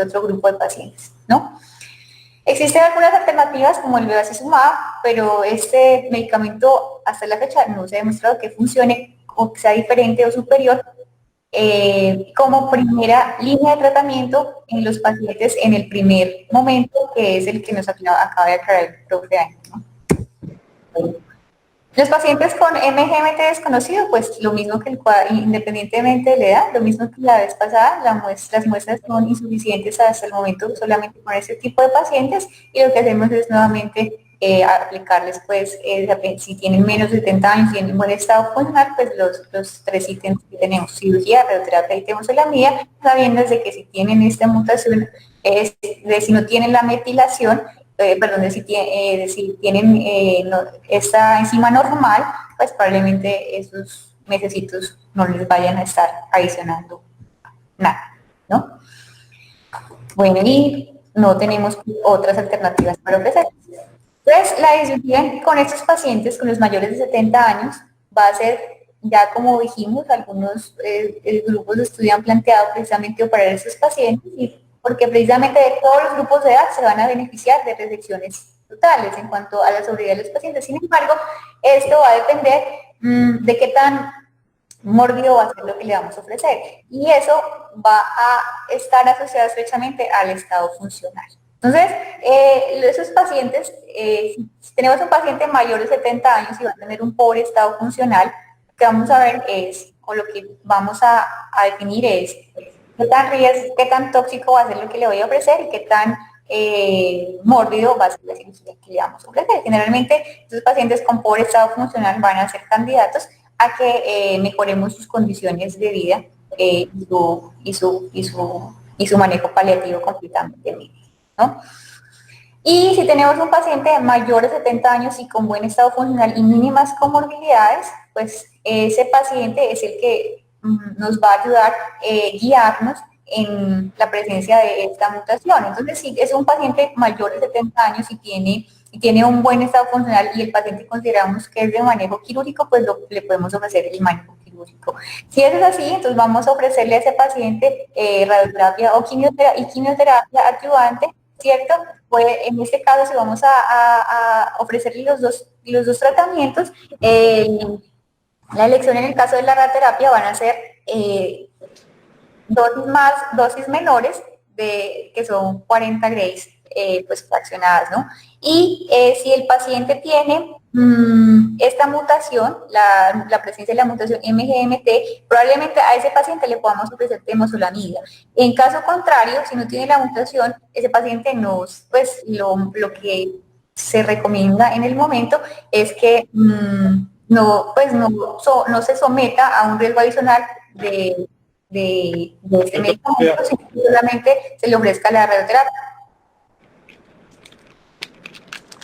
S1: otro grupo de pacientes, ¿no? Existen algunas alternativas como el bevacizumab, pero este medicamento hasta la fecha no se ha demostrado que funcione o que sea diferente o superior como primera línea de tratamiento en los pacientes en el primer momento, que es el que nos acaba de aclarar el profe Ángel, ¿no? Los pacientes con MGMT desconocido, pues lo mismo que el cuadro, independientemente de la edad, lo mismo que la vez pasada, las muestras son insuficientes hasta el momento solamente con ese tipo de pacientes, y lo que hacemos es nuevamente aplicarles, pues, si tienen menos de 70 años y tienen buen estado funcional, pues los 3 ítems que tenemos: cirugía, radioterapia y temozolomía, sabiendo de que si tienen esta mutación, si no tienen la metilación, si tienen esta enzima normal, pues probablemente esos mesecitos no les vayan a estar adicionando nada, ¿no? Bueno, y no tenemos otras alternativas para ofrecer. Entonces, la disyuntiva con estos pacientes, con los mayores de 70 años, va a ser, ya como dijimos, algunos grupos de estudio han planteado precisamente operar a estos pacientes, porque precisamente de todos los grupos de edad se van a beneficiar de resecciones totales en cuanto a la sobrevida de los pacientes. Sin embargo, esto va a depender de qué tan mórbido va a ser lo que le vamos a ofrecer, y eso va a estar asociado estrechamente al estado funcional. Entonces, esos pacientes, si tenemos un paciente mayor de 70 años y va a tener un pobre estado funcional, lo que vamos a ver es, o lo que vamos a definir es, qué tan tóxico va a ser lo que le voy a ofrecer y qué tan mórbido va a ser la cirugía que le vamos a ofrecer. Generalmente, estos pacientes con pobre estado funcional van a ser candidatos a que mejoremos sus condiciones de vida y su manejo paliativo completamente, ¿no? Y si tenemos un paciente mayor de 70 años y con buen estado funcional y mínimas comorbilidades, pues ese paciente es el que nos va a ayudar a guiarnos en la presencia de esta mutación. Entonces, si es un paciente mayor de 70 años y tiene un buen estado funcional y el paciente consideramos que es de manejo quirúrgico, pues le podemos ofrecer el manejo quirúrgico. Si eso es así, entonces vamos a ofrecerle a ese paciente radioterapia o quimioterapia adyuvante, ¿cierto? Pues en este caso, si vamos a ofrecerle los dos tratamientos, la elección en el caso de la radioterapia van a ser dosis menores, que son 40 grays, pues fraccionadas, ¿no? Y si el paciente tiene esta mutación, la presencia de la mutación MGMT, probablemente a ese paciente le podamos ofrecer temozolomida. En caso contrario, si no tiene la mutación, ese paciente pues lo que se recomienda en el momento es que no se someta a un riesgo adicional de este medicamento, sino que solamente se le ofrezca la radioterapia.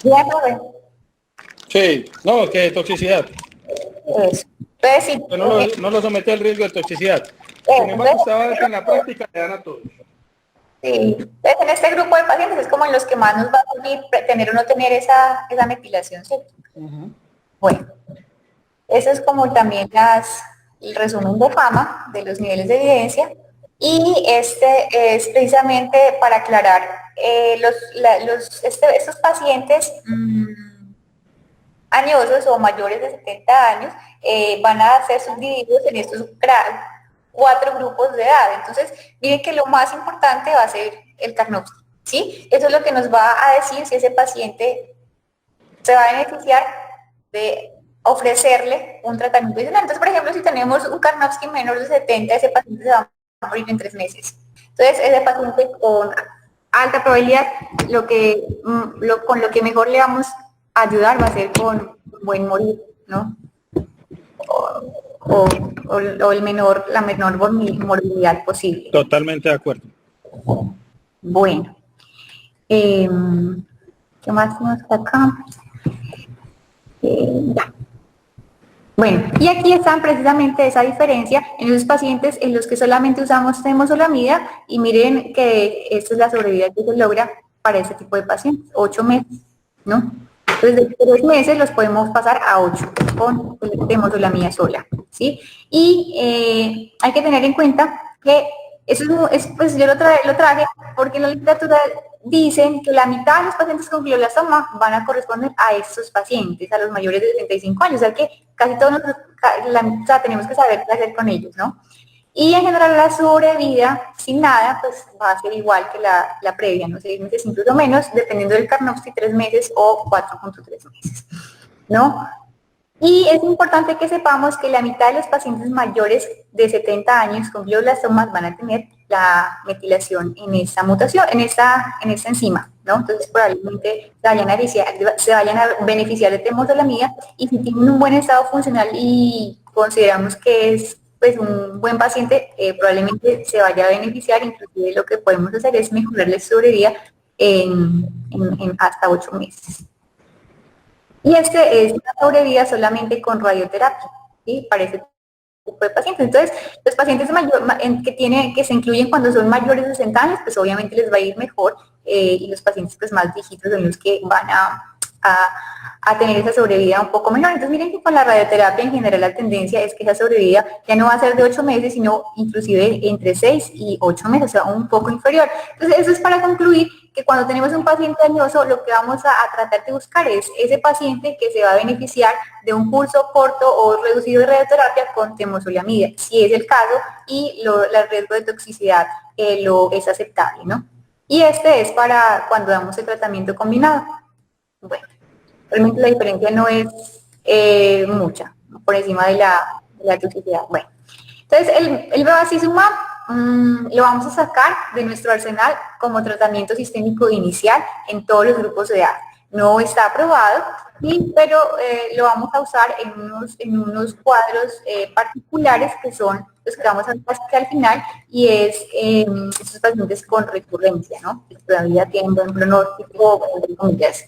S1: ¿Bien, Rubén?
S2: Sí, no, que toxicidad.
S1: Eso. Entonces, sí,
S2: No lo somete al riesgo de toxicidad. Sin embargo, usted va a ver que en la práctica le dan a todos.
S1: Sí, entonces en este grupo de pacientes es como en los que más nos va a servir tener o no tener esa metilación, ¿cierto? Bueno, eso es como también el resumen de fama de los niveles de evidencia, y este es precisamente para aclarar estos pacientes añosos o mayores de 70 años van a ser subdivididos en estos 4 grupos de edad. Entonces, miren que lo más importante va a ser el Karnofsky, ¿sí? Eso es lo que nos va a decir si ese paciente se va a beneficiar de ofrecerle un tratamiento adicional. Entonces, por ejemplo, si tenemos un Karnofsky menor de 70, ese paciente se va a morir en 3 meses. Entonces, ese paciente con alta probabilidad, con lo que mejor le vamos a ayudar va a ser con buen morir, ¿no? O la menor morbilidad posible.
S2: Totalmente de acuerdo.
S1: Bueno. ¿Qué más tenemos acá? Ya. Bueno, y aquí están precisamente esa diferencia en esos pacientes en los que solamente usamos temozolomida, y miren que esta es la sobrevida que se logra para este tipo de pacientes, 8 meses, ¿no? Entonces, de 3 meses los podemos pasar a 8 con temozolomida sola, ¿sí? Y hay que tener en cuenta que eso pues yo lo traje porque en la literatura dicen que la mitad de los pacientes con glioblastoma van a corresponder a estos pacientes, a los mayores de 35 años, o sea que casi todos tenemos que saber qué hacer con ellos, ¿no? Y en general la sobrevida sin nada pues va a ser igual que la previa, ¿no? 6 meses, incluso menos, dependiendo del Karnofsky, 3 meses o 4.3 meses, ¿no? Y es importante que sepamos que la mitad de los pacientes mayores de 70 años con glioblastomas van a tener la metilación en esta mutación, en esta enzima, ¿no? Entonces probablemente se vayan a beneficiar de temozolomida, y si tienen un buen estado funcional y consideramos que es pues un buen paciente, probablemente se vaya a beneficiar. Inclusive lo que podemos hacer es mejorarle su sobrevida en hasta 8 meses. Y este es una sobrevida solamente con radioterapia, ¿sí? Para ese tipo de pacientes. Entonces, los pacientes que se incluyen cuando son mayores de 60 años, pues obviamente les va a ir mejor, y los pacientes pues más viejitos son los que van a tener esa sobrevida un poco menor. Entonces, miren que con la radioterapia en general la tendencia es que esa sobrevida ya no va a ser de 8 meses, sino inclusive entre 6 y 8 meses, o sea, un poco inferior. Entonces, eso es para concluir que cuando tenemos un paciente añoso, lo que vamos a tratar de buscar es ese paciente que se va a beneficiar de un curso corto o reducido de radioterapia con temozolomida, si es el caso, y el riesgo de toxicidad es aceptable, ¿no? Y este es para cuando damos el tratamiento combinado. Bueno, realmente la diferencia no es mucha, por encima de la toxicidad. Bueno, entonces el bevacizumab lo vamos a sacar de nuestro arsenal como tratamiento sistémico inicial en todos los grupos de edad. No está aprobado, pero lo vamos a usar en unos cuadros particulares que son los que vamos a ver al final, y es estos pacientes con recurrencia, ¿no? Que todavía tienen buen pronóstico, entre comillas.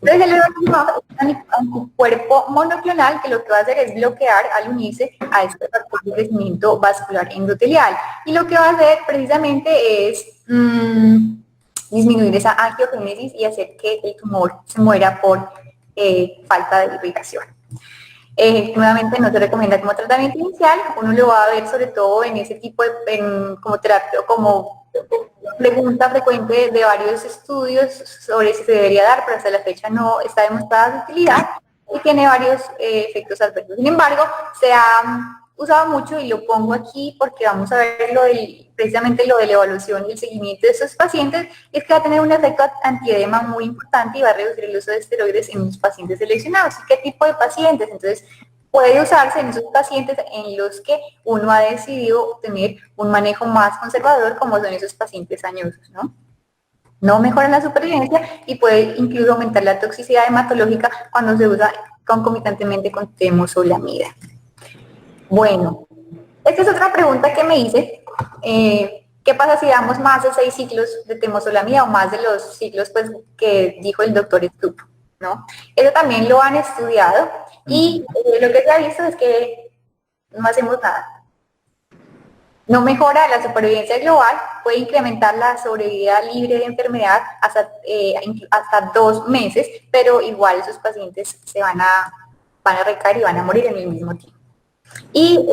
S1: Entonces, el erotimab es un anticuerpo monoclonal que lo que va a hacer es bloquear al unirse a este factor de crecimiento vascular endotelial. Y lo que va a hacer precisamente es disminuir esa angiogénesis y hacer que el tumor se muera por falta de irrigación. Nuevamente no se recomienda como tratamiento inicial, uno lo va a ver sobre todo en ese tipo de, como terapia, como pregunta frecuente de varios estudios sobre si se debería dar, pero hasta la fecha no está demostrada su utilidad y tiene varios efectos adversos. Sin embargo, se ha usado mucho, y lo pongo aquí porque vamos a ver precisamente lo de la evaluación y el seguimiento de estos pacientes, es que va a tener un efecto antiedema muy importante y va a reducir el uso de esteroides en los pacientes seleccionados. ¿Y qué tipo de pacientes? Entonces, puede usarse en esos pacientes en los que uno ha decidido tener un manejo más conservador, como son esos pacientes añosos, ¿no? No mejora la supervivencia y puede incluso aumentar la toxicidad hematológica cuando se usa concomitantemente con temozolomida. Bueno, esta es otra pregunta que me hice. ¿Qué pasa si damos más de 6 ciclos de temozolomida o más de los ciclos pues, que dijo el doctor Stupp, ¿no? Eso también lo han estudiado y lo que se ha visto es que no hacemos nada. No mejora la supervivencia global, puede incrementar la sobrevida libre de enfermedad hasta 2 meses, pero igual esos pacientes se van a recaer y van a morir en el mismo tiempo. Y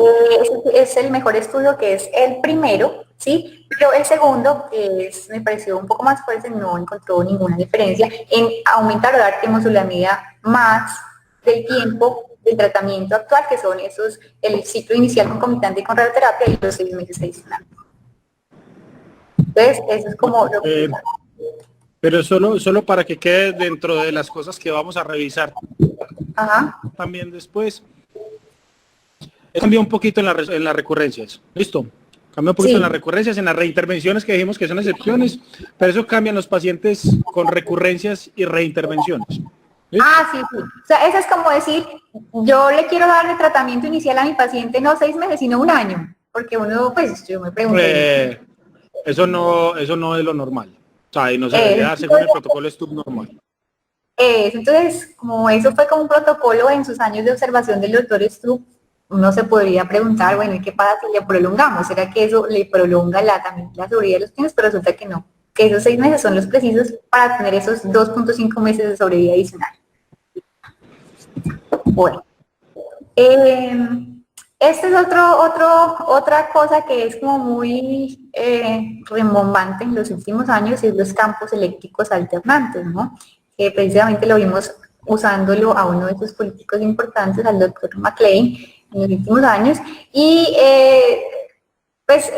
S1: es el mejor estudio, que es el primero, ¿sí? Pero el segundo, que me pareció un poco más fuerte, no encontró ninguna diferencia en aumentar o dar temozolomida más del tiempo del tratamiento actual, que son el ciclo inicial concomitante con radioterapia y los 6 meses adicionales. Entonces, eso es como lo que...
S2: Pero solo para que quede dentro de las cosas que vamos a revisar.
S1: Ajá.
S2: También después. Cambia un poquito en las recurrencias. ¿Listo? Cambia un poquito en las recurrencias, en las reintervenciones que dijimos que son excepciones, pero eso cambia en los pacientes con recurrencias y reintervenciones. ¿Listo?
S1: Sí. O sea, eso es como decir, yo le quiero dar el tratamiento inicial a mi paciente no 6 meses, sino 1 año. Porque uno, pues, yo me pregunté.
S2: Eso no es lo normal. O sea, y no se debería dar según el protocolo Stupp normal.
S1: Entonces, como eso fue como un protocolo en sus años de observación del doctor Stupp, uno se podría preguntar, bueno, ¿y qué pasa si le prolongamos? ¿Será que eso le prolonga también la sobrevida de los pacientes? Pero resulta que no, que esos 6 meses son los precisos para tener esos 2.5 meses de sobrevida adicional. Bueno, este es otra cosa que es como muy rembombante en los últimos años, es los campos eléctricos alternantes, ¿no? Que precisamente lo vimos usándolo a uno de sus políticos importantes, al doctor MacLean, en los últimos años, y pues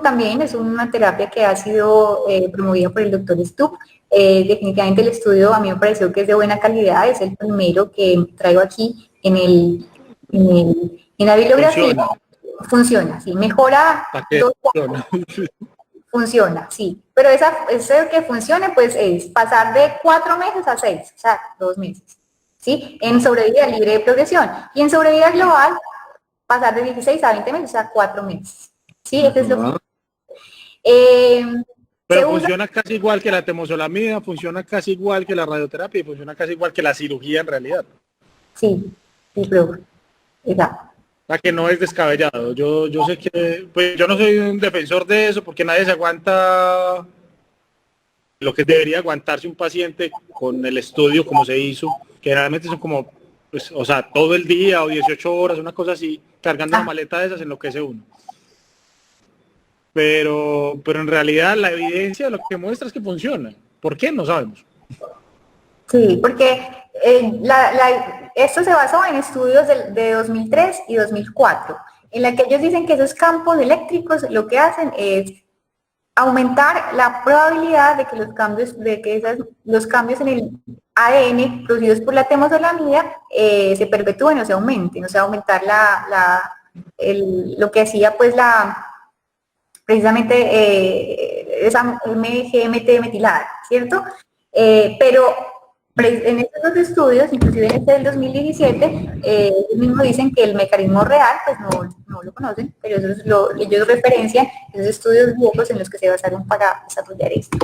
S1: también es una terapia que ha sido promovida por el doctor Stupp. Definitivamente el estudio a mí me pareció que es de buena calidad, es el primero que traigo aquí en la bibliografía. Funciona, sí, mejora. Funciona, sí, pero eso que funcione pues es pasar de 4 meses a 6, o sea, 2 meses, ¿sí? En sobrevida libre de progresión, y en sobrevida global pasar de 16 a 20 meses, o sea, 4 meses, ¿sí? Eso es lo que...
S2: pero funciona casi igual que la temozolomida, funciona casi igual que la radioterapia y funciona casi igual que la cirugía en realidad.
S1: Sí, pero exacto.
S2: O sea, que no es descabellado. Yo sé que, pues yo no soy un defensor de eso porque nadie se aguanta lo que debería aguantarse un paciente con el estudio como se hizo, que generalmente son como, pues, o sea, todo el día o 18 horas, una cosa así, cargando una maleta de esas enloquece uno. Pero en realidad la evidencia lo que muestra es que funciona. ¿Por qué? No sabemos.
S1: Sí, porque esto se basó en estudios de 2003 y 2004, en la que ellos dicen que esos campos eléctricos lo que hacen es aumentar la probabilidad de que los cambios en el ADN producidos por la temozolomida se perpetúen o se aumenten, o sea, aumentar lo que hacía pues precisamente esa MGMT metilada, ¿cierto? Pero en estos dos estudios, inclusive en este del 2017, ellos mismos dicen que el mecanismo real, pues no lo conocen, pero eso es ellos referencian esos estudios viejos en los que se basaron para desarrollar esto.